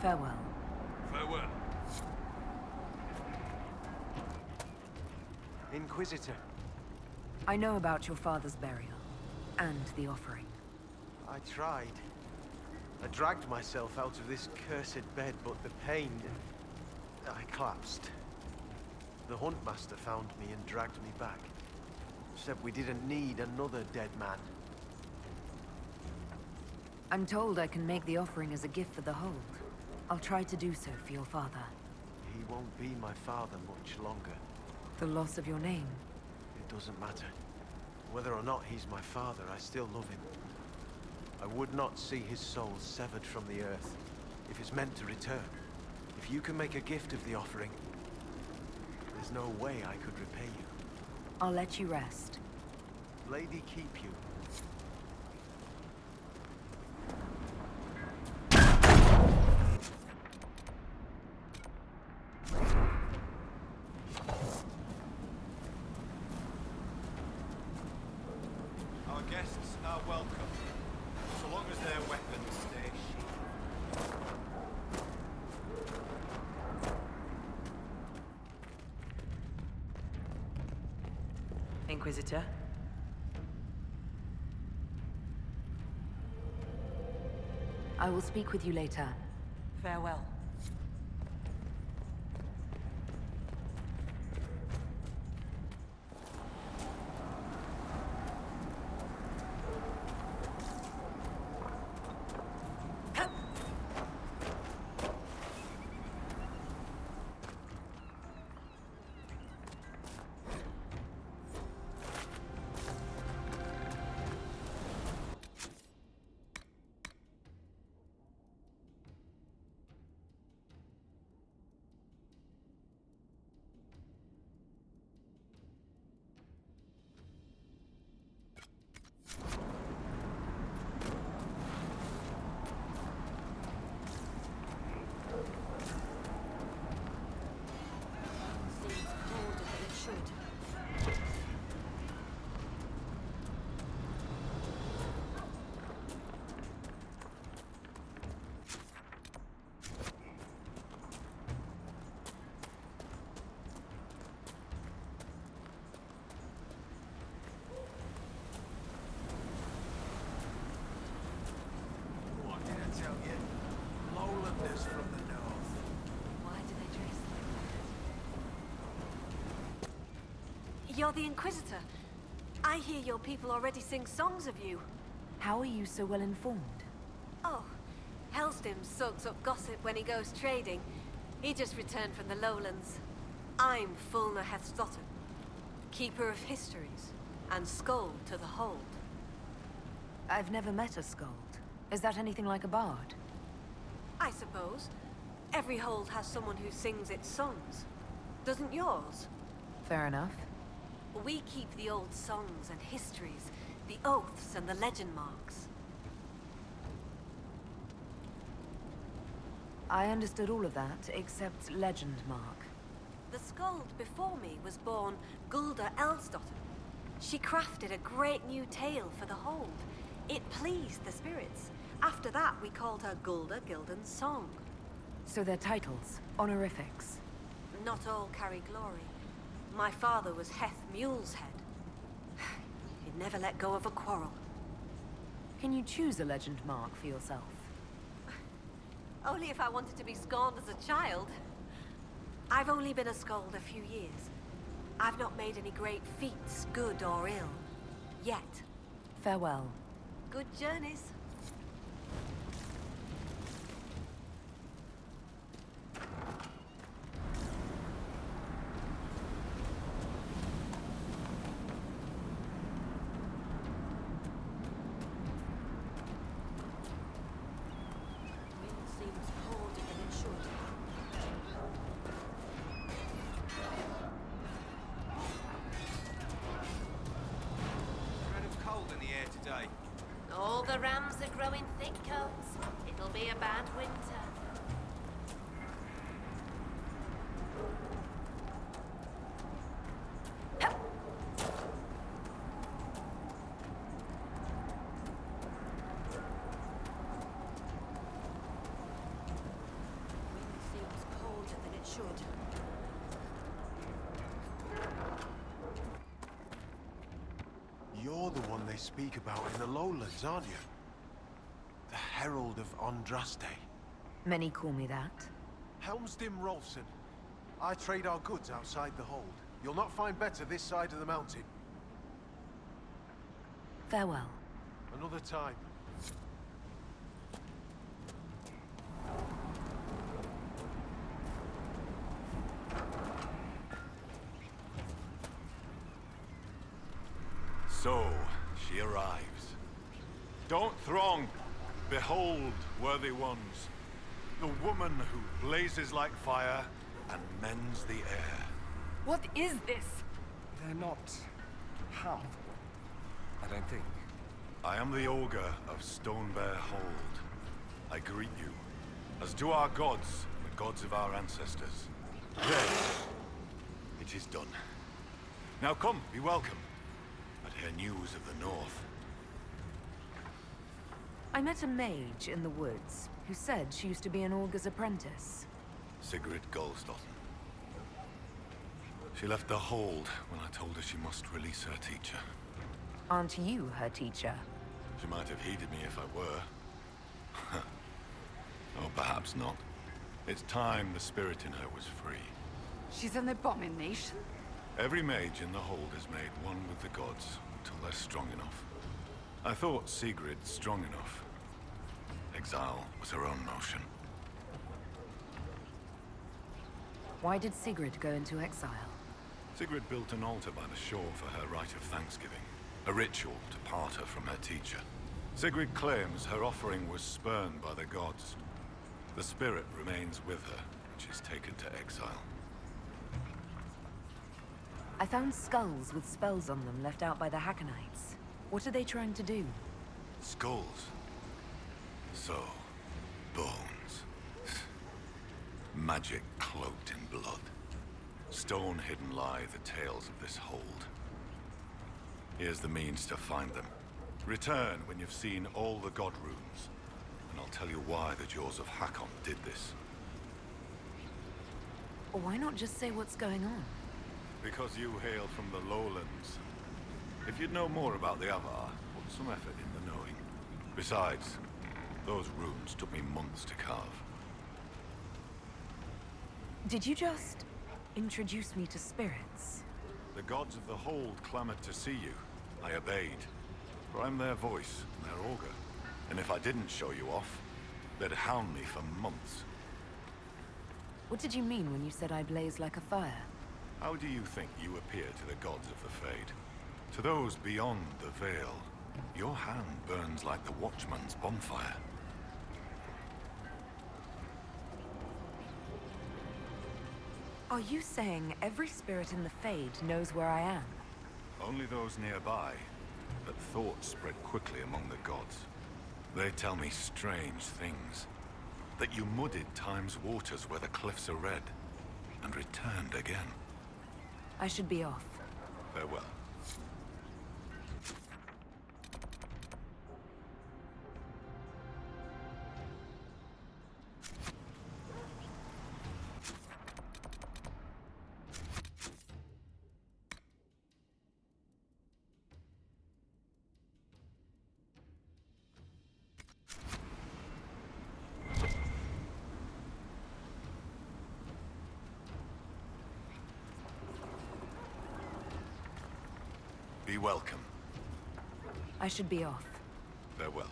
Farewell. Farewell. Inquisitor. I know about your father's burial. And the offering. I tried. I dragged myself out of this cursed bed, but the pain... I collapsed. The Huntmaster found me and dragged me back. Said we didn't need another dead man. I'm told I can make the offering as a gift for the hold. I'll try to do so for your father. He won't be my father much longer. The loss of your name? It doesn't matter. Whether or not he's my father, I still love him. I would not see his soul severed from the earth, if it's meant to return. If you can make a gift of the offering, there's no way I could repay you. I'll let you rest. Lady keep you. Our guests are welcome, so long as their weapons stay sheathed. Inquisitor? I will speak with you later. Farewell. What did I tell you? Lowlanders from the north. Why do they dress like that? You're the Inquisitor. I hear your people already sing songs of you. How are you so well informed? Oh, Helstim soaks up gossip when he goes trading. He just returned from the lowlands. I'm Fulna Hethstotter, keeper of histories, and Skald to the hold. I've never met a Skald. Is that anything like a bard? I suppose. Every hold has someone who sings its songs. Doesn't yours? Fair enough. We keep the old songs and histories, the oaths and the legend marks. I understood all of that, except legend mark. The Skald before me was born Gulda Elsdotter. She crafted a great new tale for the hold. It pleased the spirits. After that, we called her Gulda Gildan's Song. So they're titles, honorifics. Not all carry glory. My father was Heth Mule's head. He'd never let go of a quarrel. Can you choose a legend mark for yourself? Only if I wanted to be scorned as a child. I've only been a Skald a few years. I've not made any great feats, good or ill. Yet. Farewell. Good journeys. Wind seems colder than it should. Threat of cold in the air today. All the rams are growing thick coats. It'll be a bad winter. Wind seems colder than it should. You're the one they speak about in the lowlands, aren't you? The Herald of Andraste. Many call me that. Helmstim Rolfson. I trade our goods outside the hold. You'll not find better this side of the mountain. Farewell. Another time. So, she arrives. Don't throng. Behold, worthy ones, the woman who blazes like fire and mends the air. What is this? They're not harmful, I don't think. I am the Ogre of Stonebear Hold. I greet you, as do our gods, the gods of our ancestors. There. It is done. Now come, be welcome. But hear news of the north. I met a mage in the woods. who said she used to be an Augur's apprentice. Sigrid Goldstotten. She left the hold when I told her she must release her teacher. Aren't you her teacher? She might have heeded me if I were. Or perhaps not. It's time the spirit in her was free. She's an abomination? Every mage in the hold is made one with the gods until they're strong enough. I thought Sigrid strong enough. Exile was her own notion. Why did Sigrid go into exile? Sigrid built an altar by the shore for her rite of thanksgiving. A ritual to part her from her teacher. Sigrid claims her offering was spurned by the gods. The spirit remains with her when she's taken to exile. I found skulls with spells on them left out by the Hackonites. What are they trying to do? Skulls. So, bones. Magic cloaked in blood. Stone hidden lie the tales of this hold. Here's the means to find them. Return when you've seen all the god runes, and I'll tell you why the Jaws of Hakon did this. Why not just say what's going on? Because you hail from the lowlands. If you'd know more about the Avar, put some effort in the knowing. Besides, those runes took me months to carve. Did you just introduce me to spirits? The gods of the hold clamored to see you. I obeyed. For I'm their voice, and their augur. And if I didn't show you off, they'd hound me for months. What did you mean when you said I blaze like a fire? How do you think you appear to the gods of the Fade? To those beyond the veil, your hand burns like the Watchman's bonfire. Are you saying every spirit in the Fade knows where I am? Only those nearby, but thoughts spread quickly among the gods. They tell me strange things. That you muddied Time's waters where the cliffs are red, and returned again. I should be off. Farewell. Be welcome. I should be off. Farewell.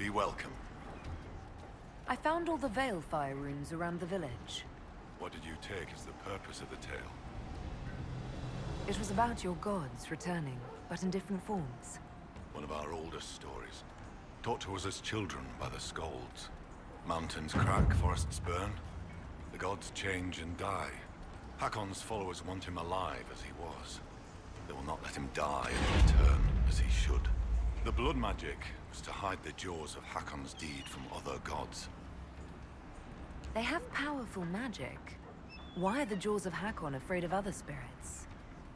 Be welcome. I found all the Veilfire runes around the village. What did you take as the purpose of the tale? It was about your gods returning, but in different forms. One of our oldest stories. Taught to us as children by the Skalds. Mountains crack, forests burn. The gods change and die. Hakon's followers want him alive as he was. They will not let him die and return as he should. The blood magic was to hide the jaws of Hakon's deed from other gods. They have powerful magic. Why are the Jaws of Hakon afraid of other spirits?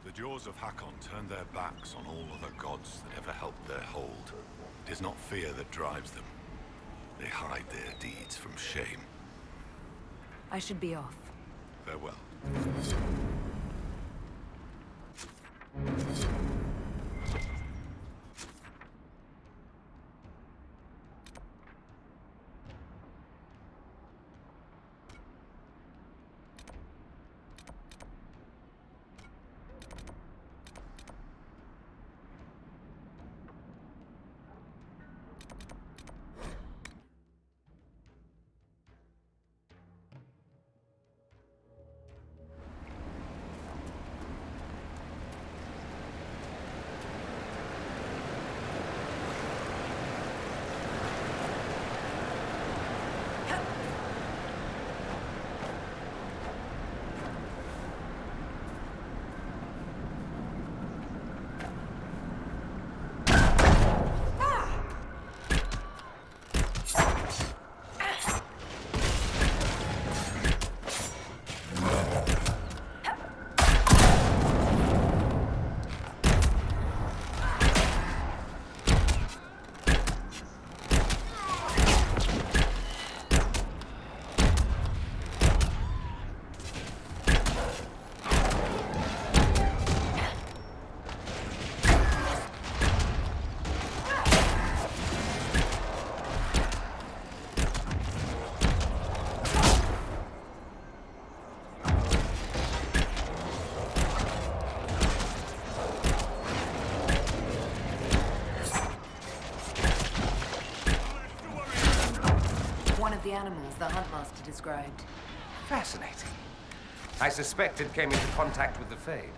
The jaws of Hakon turn their backs on all other gods that ever helped their hold. It is not fear that drives them. They hide their deeds from shame. I should be off. Farewell. The animals the Huntmaster described. Fascinating. I suspect it came into contact with the Fade.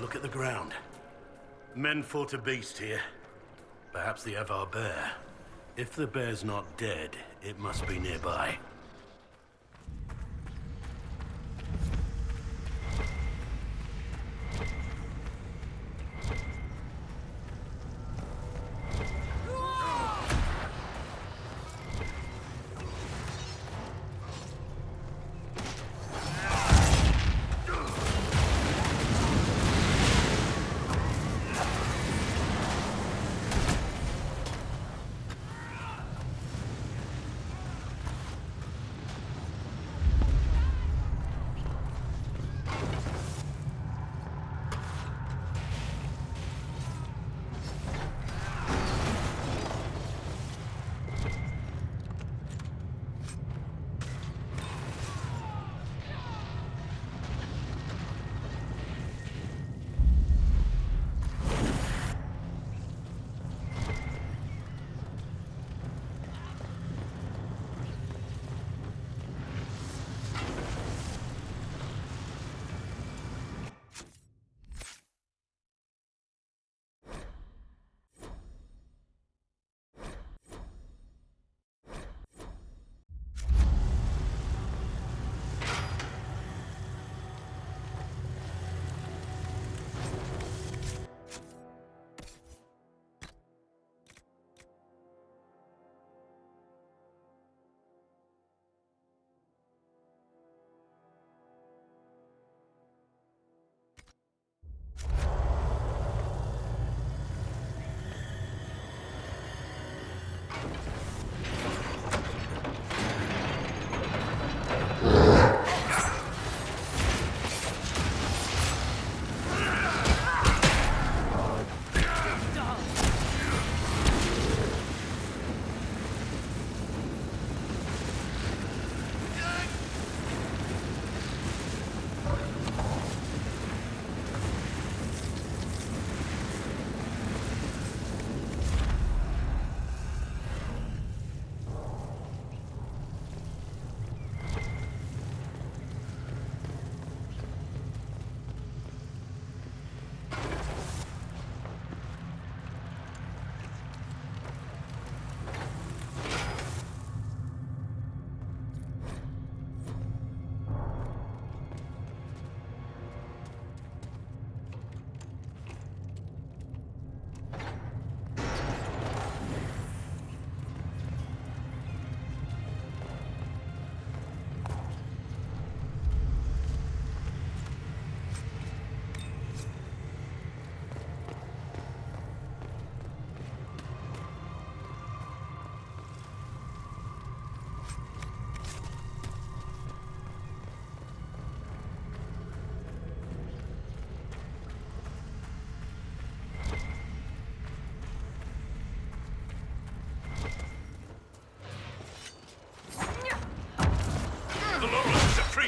Look at the ground. Men fought a beast here. Perhaps they have our bear. If the bear's not dead, it must be nearby.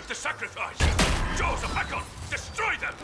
Retrieve the sacrifice! Jaws of Hakon! Destroy them!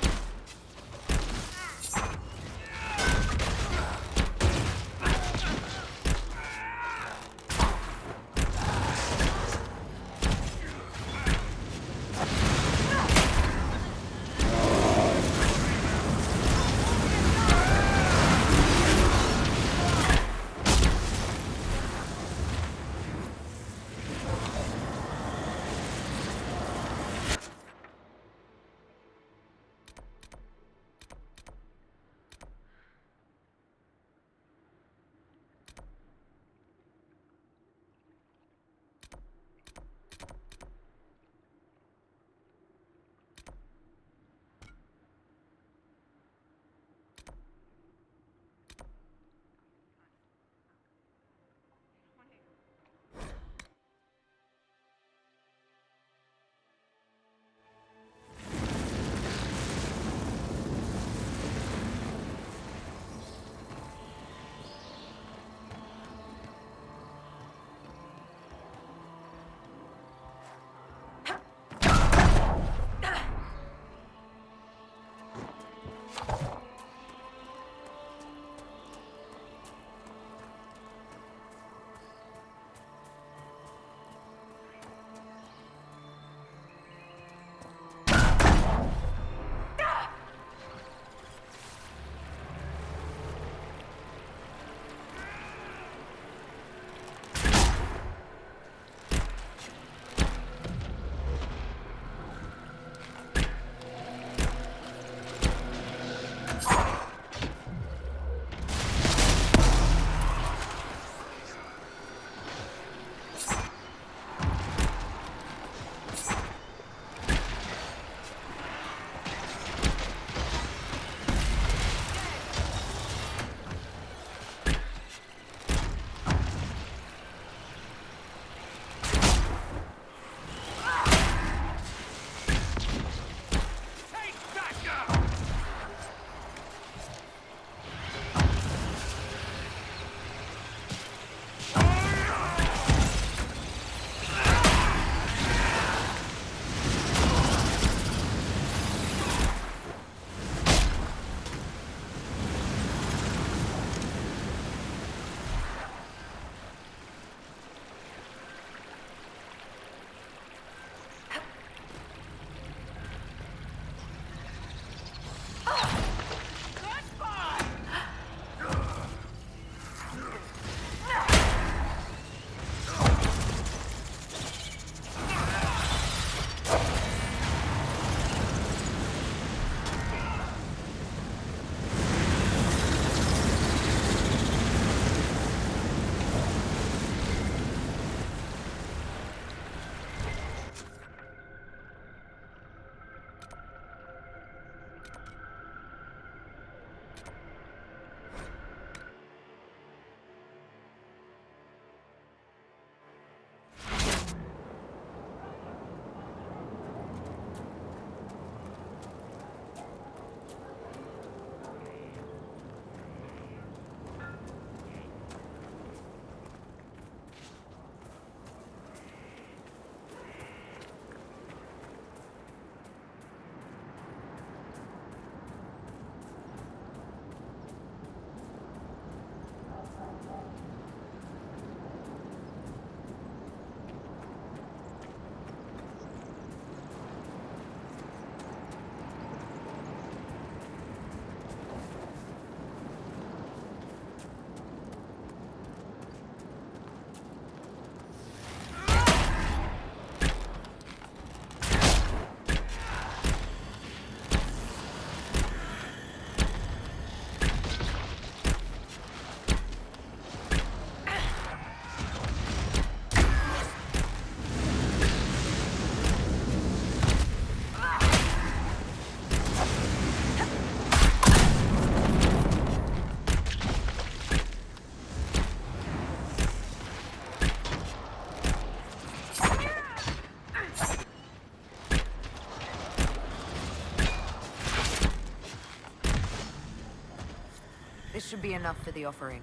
This should be enough for the offering.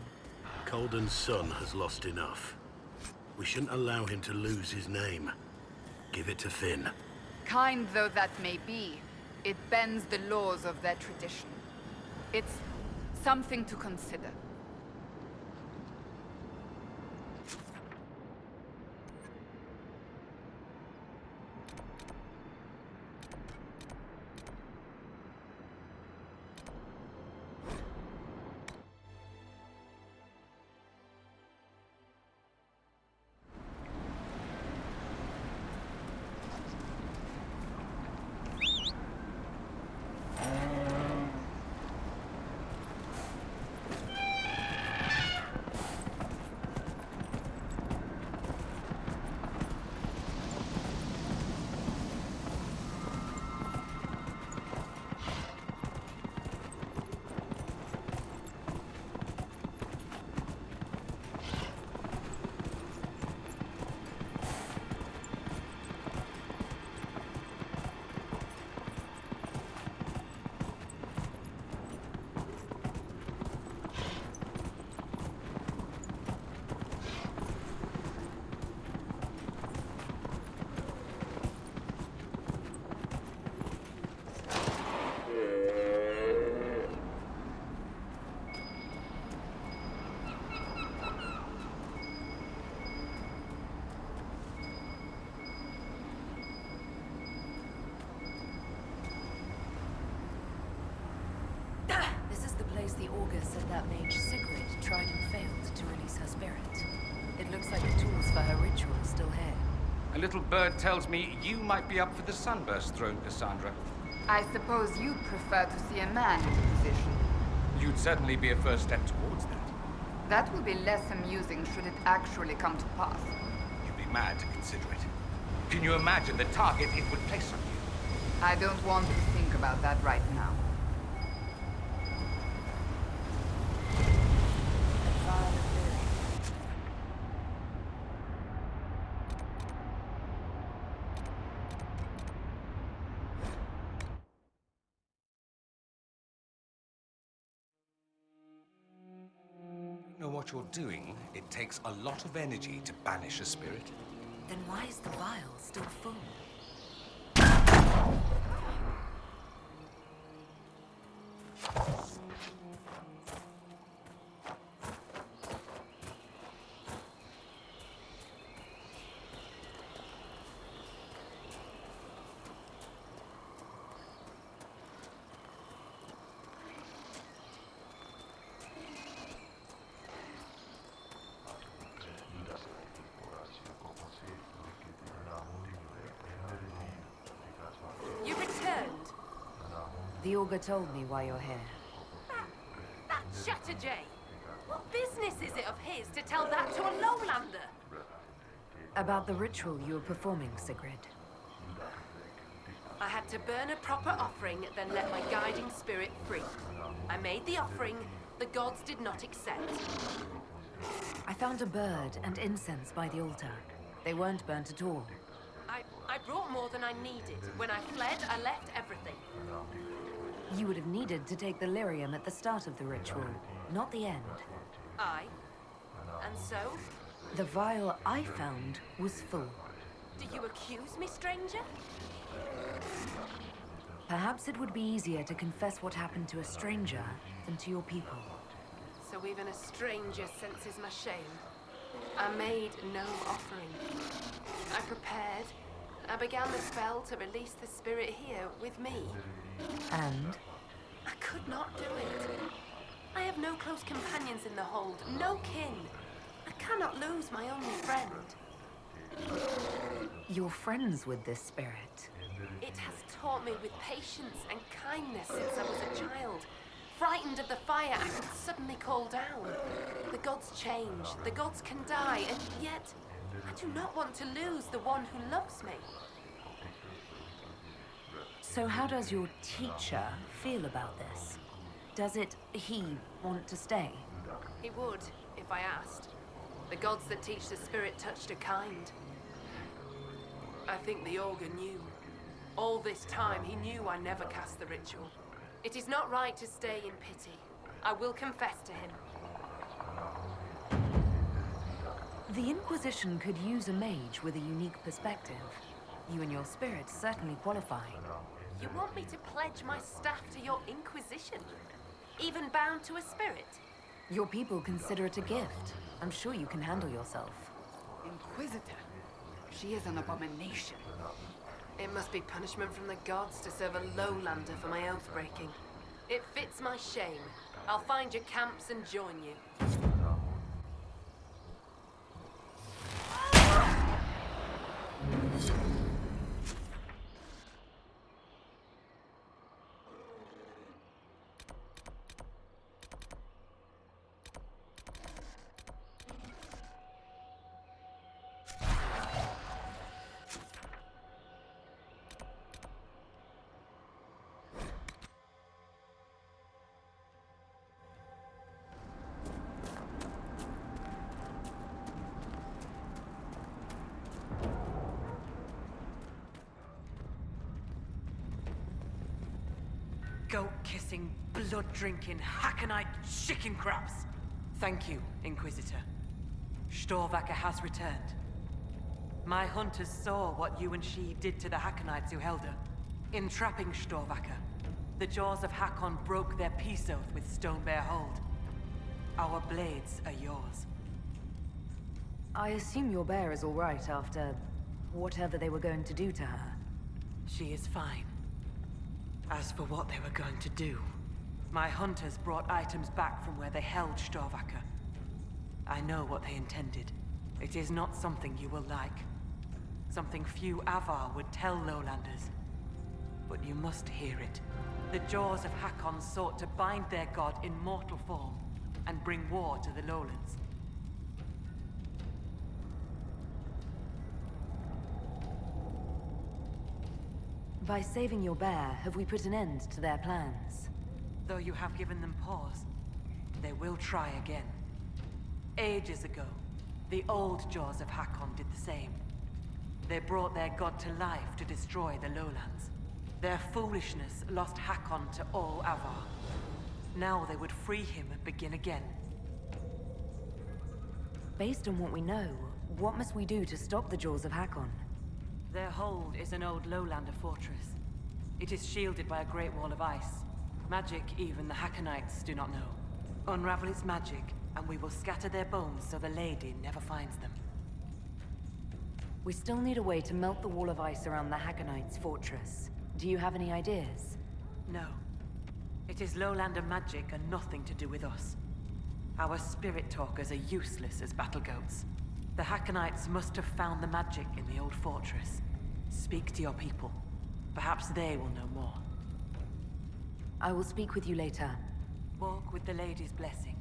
Colden's son has lost enough. We shouldn't allow him to lose his name. Give it to Finn. Kind though that may be, it bends the laws of their tradition. It's something to consider. The augur said that mage Sigrid tried and failed to release her spirit. It looks like the tools for her ritual are still here. A little bird tells me you might be up for the Sunburst throne, Cassandra. I suppose you'd prefer to see a man in the position. You'd certainly be a first step towards that. That will be less amusing should it actually come to pass. You'd be mad to consider it. Can you imagine the target it would place on you? I don't want to think about that right now. Know what you're doing, it takes a lot of energy to banish a spirit. Then why is the vial still full? The augur told me why you're here. That Chatterjay! What business is it of his to tell that to a lowlander? About the ritual you were performing, Sigrid. I had to burn a proper offering, then let my guiding spirit free. I made the offering, the gods did not accept. I found a bird and incense by the altar. They weren't burnt at all. I brought more than I needed. When I fled, I left everything. You would have needed to take the lyrium at the start of the ritual, not the end. Aye. And so? The vial I found was full. Do you accuse me, stranger? Perhaps it would be easier to confess what happened to a stranger than to your people. So even a stranger senses my shame. I made no offering. I prepared. I began the spell to release the spirit here with me. And? I could not do it. I have no close companions in the hold, no kin. I cannot lose my only friend. You're friends with this spirit. It has taught me with patience and kindness since I was a child. Frightened of the fire, I could suddenly call down. The gods change, the gods can die, and yet I do not want to lose the one who loves me. So how does your teacher feel about this? Does he want to stay? He would, if I asked. The gods that teach the spirit touched are kind. I think the augur knew. All this time, he knew I never cast the ritual. It is not right to stay in pity. I will confess to him. The Inquisition could use a mage with a unique perspective. You and your spirit certainly qualify. You want me to pledge my staff to your Inquisition? Even bound to a spirit? Your people consider it a gift. I'm sure you can handle yourself. Inquisitor? She is an abomination. It must be punishment from the gods to serve a lowlander for my oath breaking. It fits my shame. I'll find your camps and join you. Goat-kissing, blood-drinking, Hacknite chicken crabs! Thank you, Inquisitor. Storvacker has returned. My hunters saw what you and she did to the Hacknites who held her. In trapping Storvacker, the jaws of Hakon broke their peace oath with Stonebear Hold. Our blades are yours. I assume your bear is all right after whatever they were going to do to her. She is fine. As for what they were going to do, my hunters brought items back from where they held Storvacker. I know what they intended. It is not something you will like. Something few Avar would tell Lowlanders. But you must hear it. The jaws of Hakon sought to bind their god in mortal form and bring war to the Lowlands. By saving your bear, have we put an end to their plans? Though you have given them pause, they will try again. Ages ago, the old jaws of Hakon did the same. They brought their god to life to destroy the Lowlands. Their foolishness lost Hakon to all Avar. Now they would free him and begin again. Based on what we know, what must we do to stop the jaws of Hakon? Their hold is an old Lowlander fortress. It is shielded by a great wall of ice. Magic even the Hackonites do not know. Unravel its magic, and we will scatter their bones so the lady never finds them. We still need a way to melt the wall of ice around the Hackonites' fortress. Do you have any ideas? No. It is Lowlander magic and nothing to do with us. Our spirit talkers are useless as battle goats. The Hackonites must have found the magic in the old fortress. Speak to your people. Perhaps they will know more. I will speak with you later. Walk with the lady's blessing.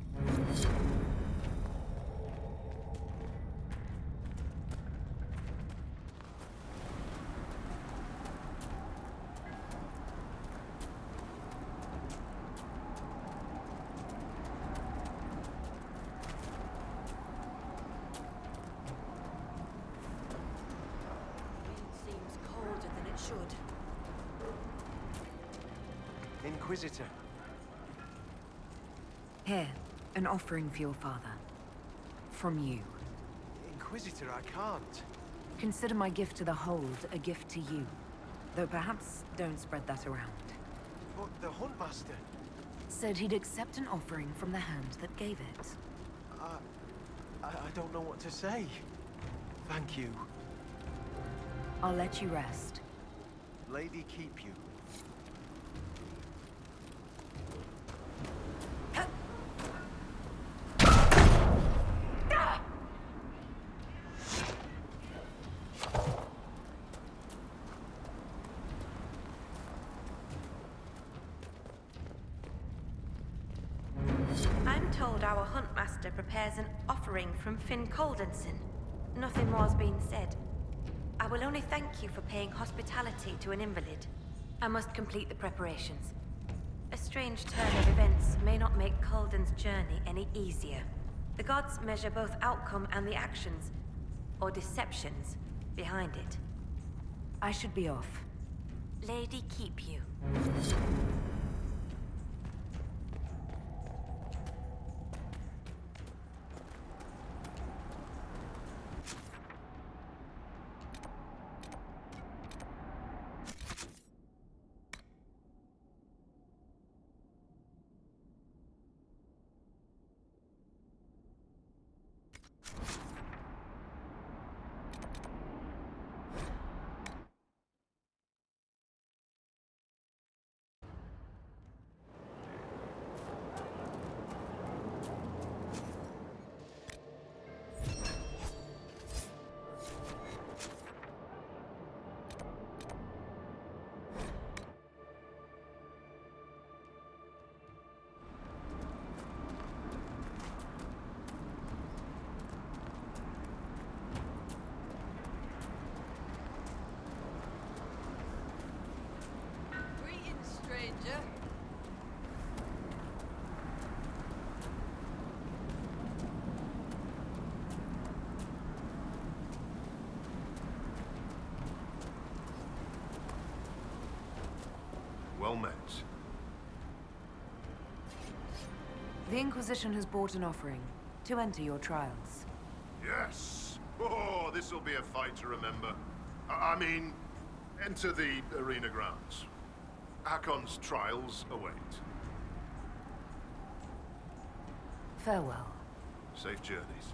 Inquisitor. Here, an offering for your father. From you. Inquisitor, I can't. Consider my gift to the Hold a gift to you. Though perhaps don't spread that around. But the Huntmaster... said he'd accept an offering from the hand that gave it. I don't know what to say. Thank you. I'll let you rest. Lady keep you. I'm told our Huntmaster prepares an offering from Finn Coldenson. Nothing more's been said. I will only thank you for paying hospitality to an invalid. I must complete the preparations. A strange turn of events may not make Colden's journey any easier. The gods measure both outcome and the actions, or deceptions, behind it. I should be off. Lady keep you. Well met. The Inquisition has brought an offering to enter your trials. Yes! Oh, this'll be a fight to remember. I mean, enter the arena grounds. Hakon's trials await. Farewell. Safe journeys.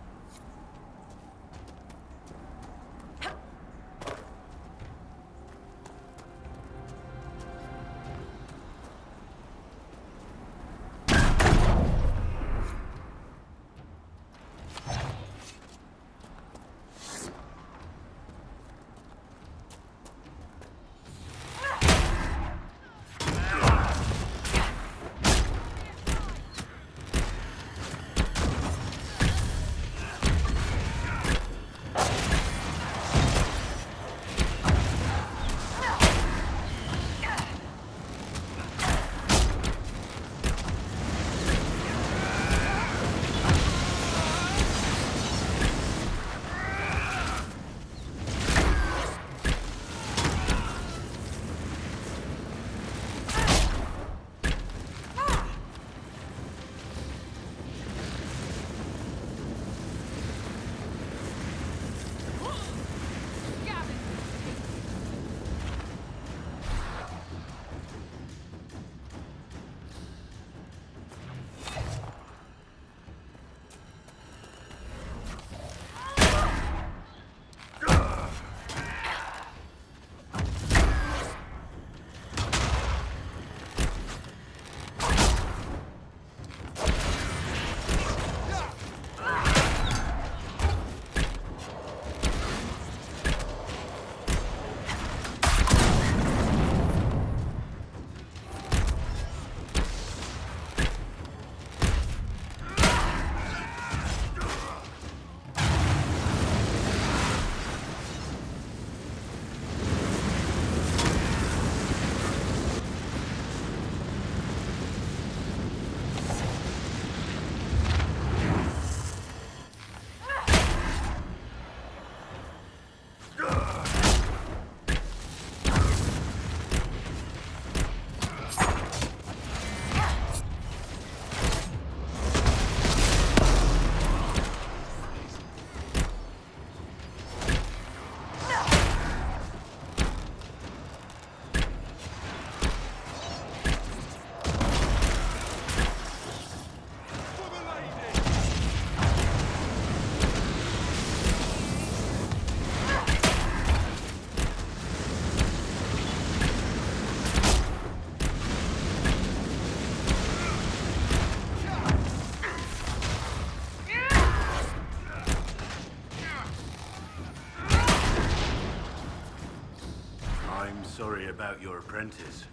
Sorry about your apprentice.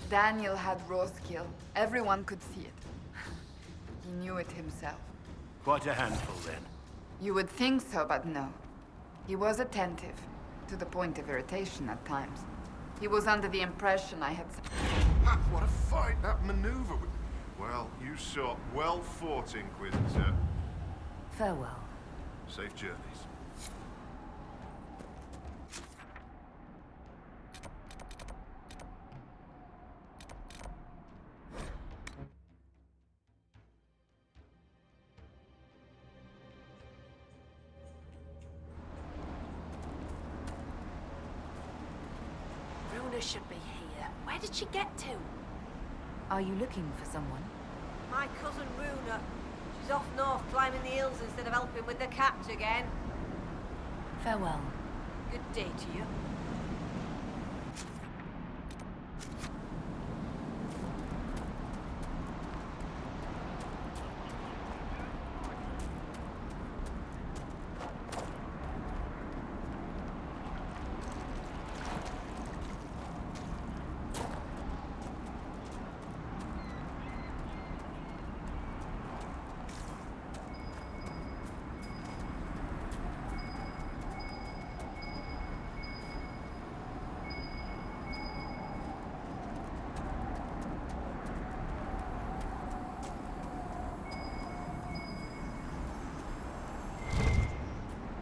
Daniel had raw skill. Everyone could see it. He knew it himself. Quite a handful, then. You would think so, but no. He was attentive, to the point of irritation at times. He was under the impression I had... What a fight! That maneuver... Well, you saw well fought, Inquisitor. Farewell. Safe journeys. Should be here. Where did she get to? Are you looking for someone? My cousin Runa. She's off north climbing the hills instead of helping with the cats again. Farewell. Good day to you.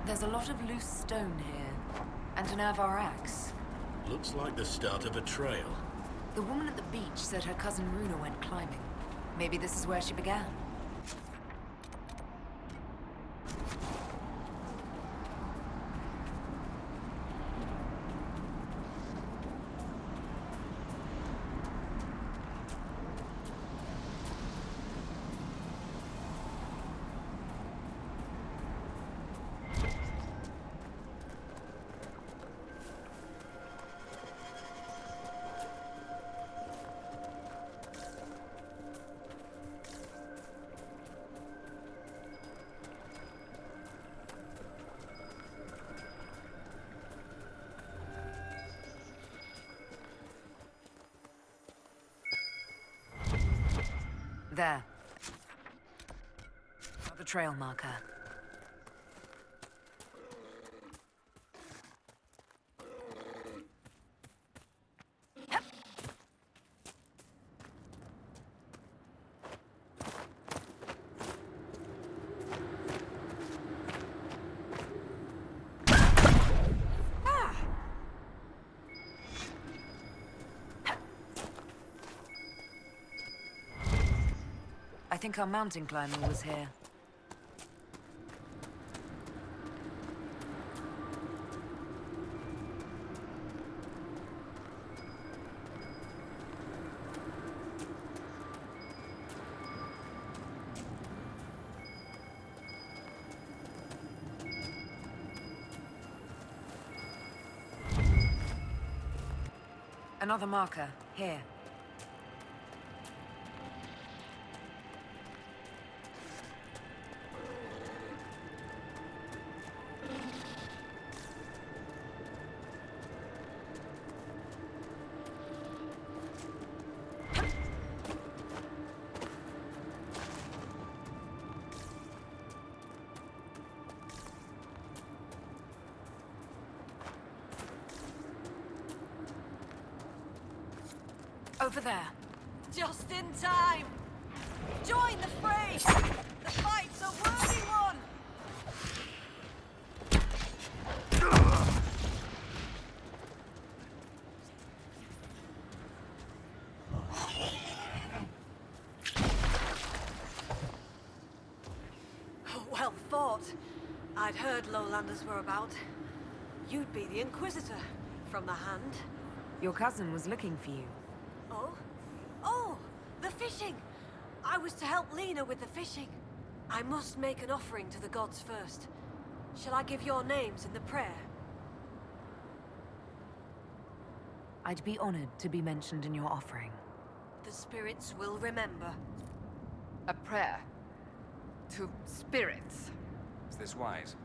There's a lot of loose stone here, and an Avar axe. Looks like the start of a trail. The woman at the beach said her cousin Runa went climbing. Maybe this is where she began. There. The trail marker. I think our mountain climber was here. Another marker, here. Over there. Just in time! Join the fray! The fight's a worthy one! Well fought. I'd heard lowlanders were about. You'd be the Inquisitor, from the hand. Your cousin was looking for you. Oh? Oh! The fishing! I was to help Lena with the fishing. I must make an offering to the gods first. Shall I give your names in the prayer? I'd be honored to be mentioned in your offering. The spirits will remember. A prayer. To spirits. Is this wise?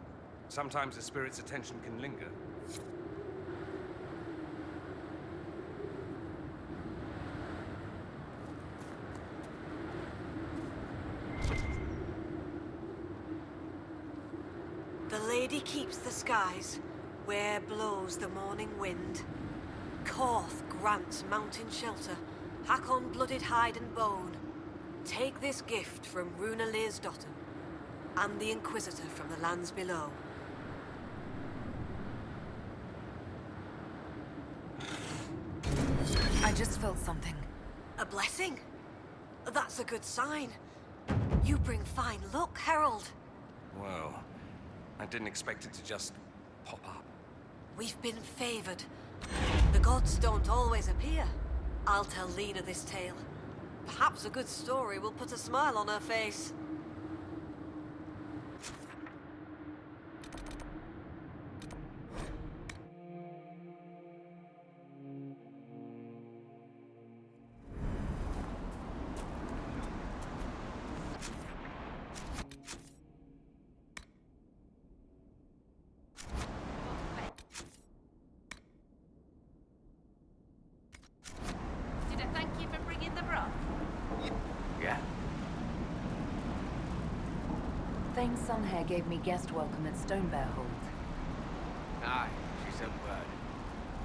Sometimes a spirit's attention can linger. The lady keeps the skies, where blows the morning wind. Korth grants mountain shelter, Hakon blooded hide and bone. Take this gift from Runa Learsdottir, and the Inquisitor from the lands below. I just felt something. A blessing? That's a good sign. You bring fine luck, Herald. Well, I didn't expect it to just pop up. We've been favored. The gods don't always appear. I'll tell Lena this tale. Perhaps a good story will put a smile on her face. Did I thank you for bringing the broth? Yeah? Thane Sunhair gave me guest welcome at Stonebear Hold. Aye, she said word.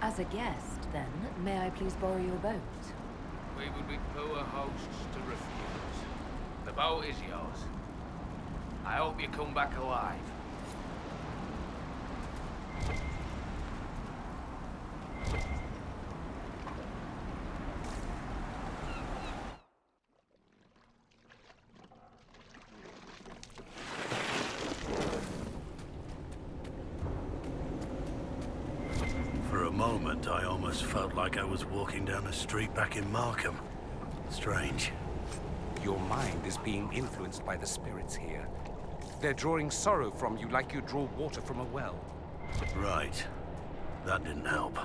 As a guest, then, may I please borrow your boat? We would be poor hosts to refuse. The boat is yours. I hope you come back alive. a moment, I almost felt like I was walking down a street back in Markham. Strange. Your mind is being influenced by the spirits here. They're drawing sorrow from you like you draw water from a well. Right. That didn't help.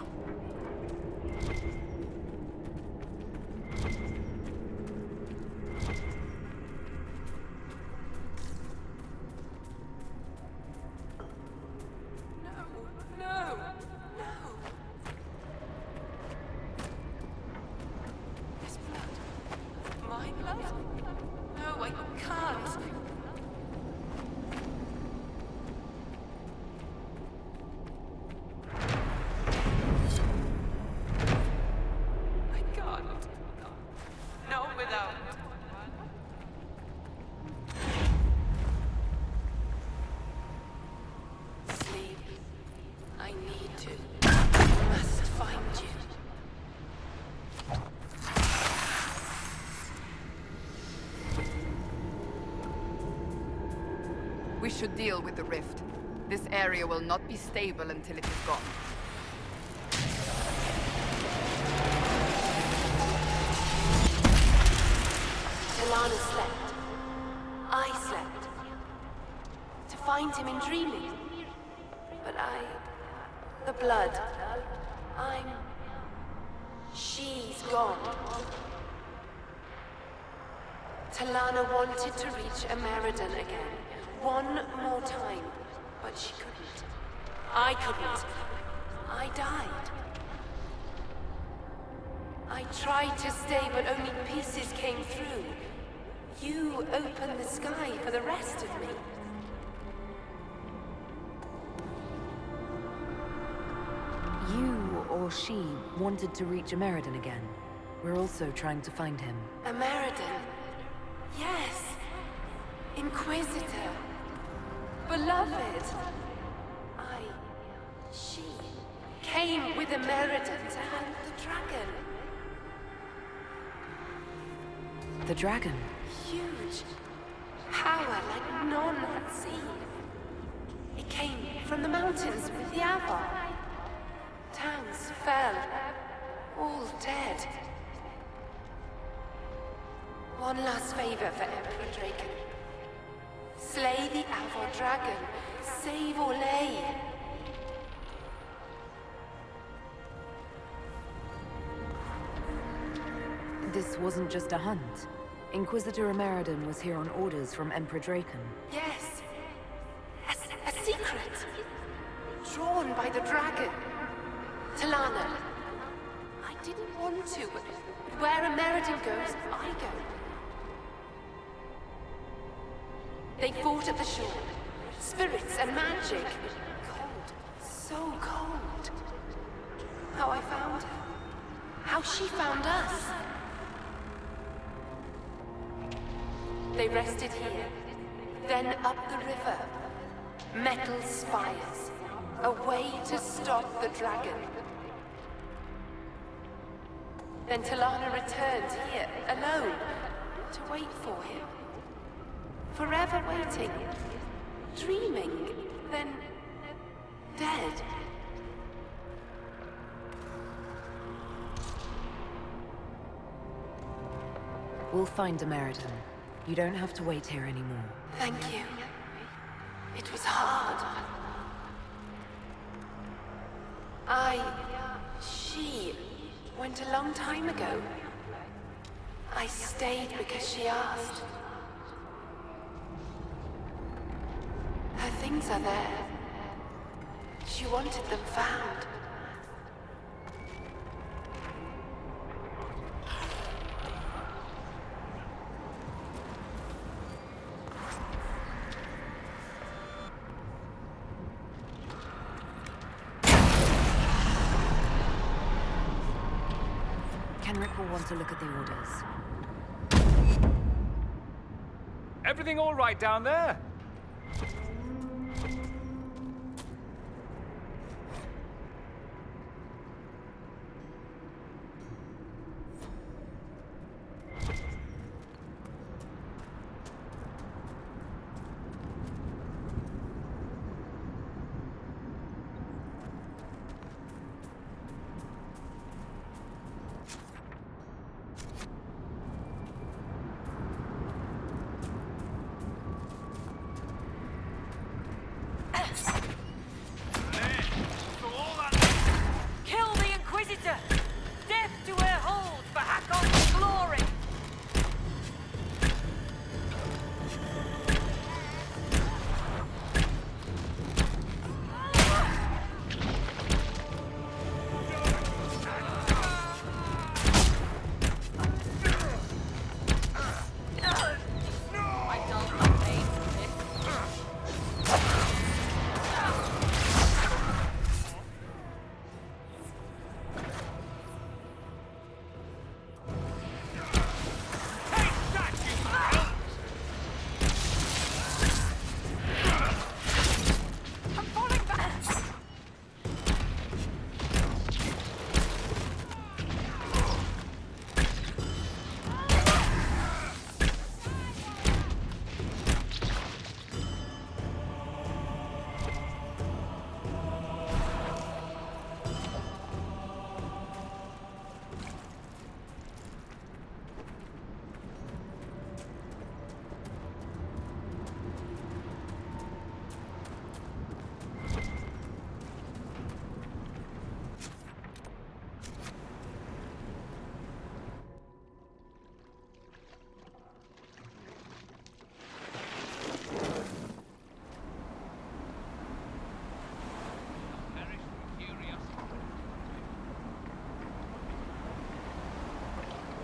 We should deal with the rift. This area will not be stable until it is gone. Talana slept. I slept. To find him in dreaming. But the blood. She's gone. Talana wanted to reach Ameridan again. One more time. But she couldn't. I couldn't. I died. I tried to stay, but only pieces came through. You opened the sky for the rest of me. You or she wanted to reach Ameridan again. We're also trying to find him. Ameridan. Yes. Inquisitor. Beloved. She came with Ameridan to hunt the dragon. The dragon? Huge. Power like none had seen. It came from the mountains with the Avar. Towns fell. All dead. One last favor for Emperor Draken. Slay the Avar dragon. Save Orlais. This wasn't just a hunt. Inquisitor Ameridan was here on orders from Emperor Draken. Yes. A secret. Drawn by the dragon. Talana. I didn't want to, but where Ameridan goes, I go. They fought at the shore. Spirits and magic. Cold. So cold. How I found her. How she found us. They rested here, then up the river. Metal spires. A way to stop the dragon. Then Talana returned here, alone, to wait for him. Forever waiting. Dreaming. Then dead. We'll find Ameridan. You don't have to wait here anymore. Thank you. It was hard. She went a long time ago. I stayed because she asked. Her things are there. She wanted them found. Kenrick will want to look at the orders. Everything all right down there?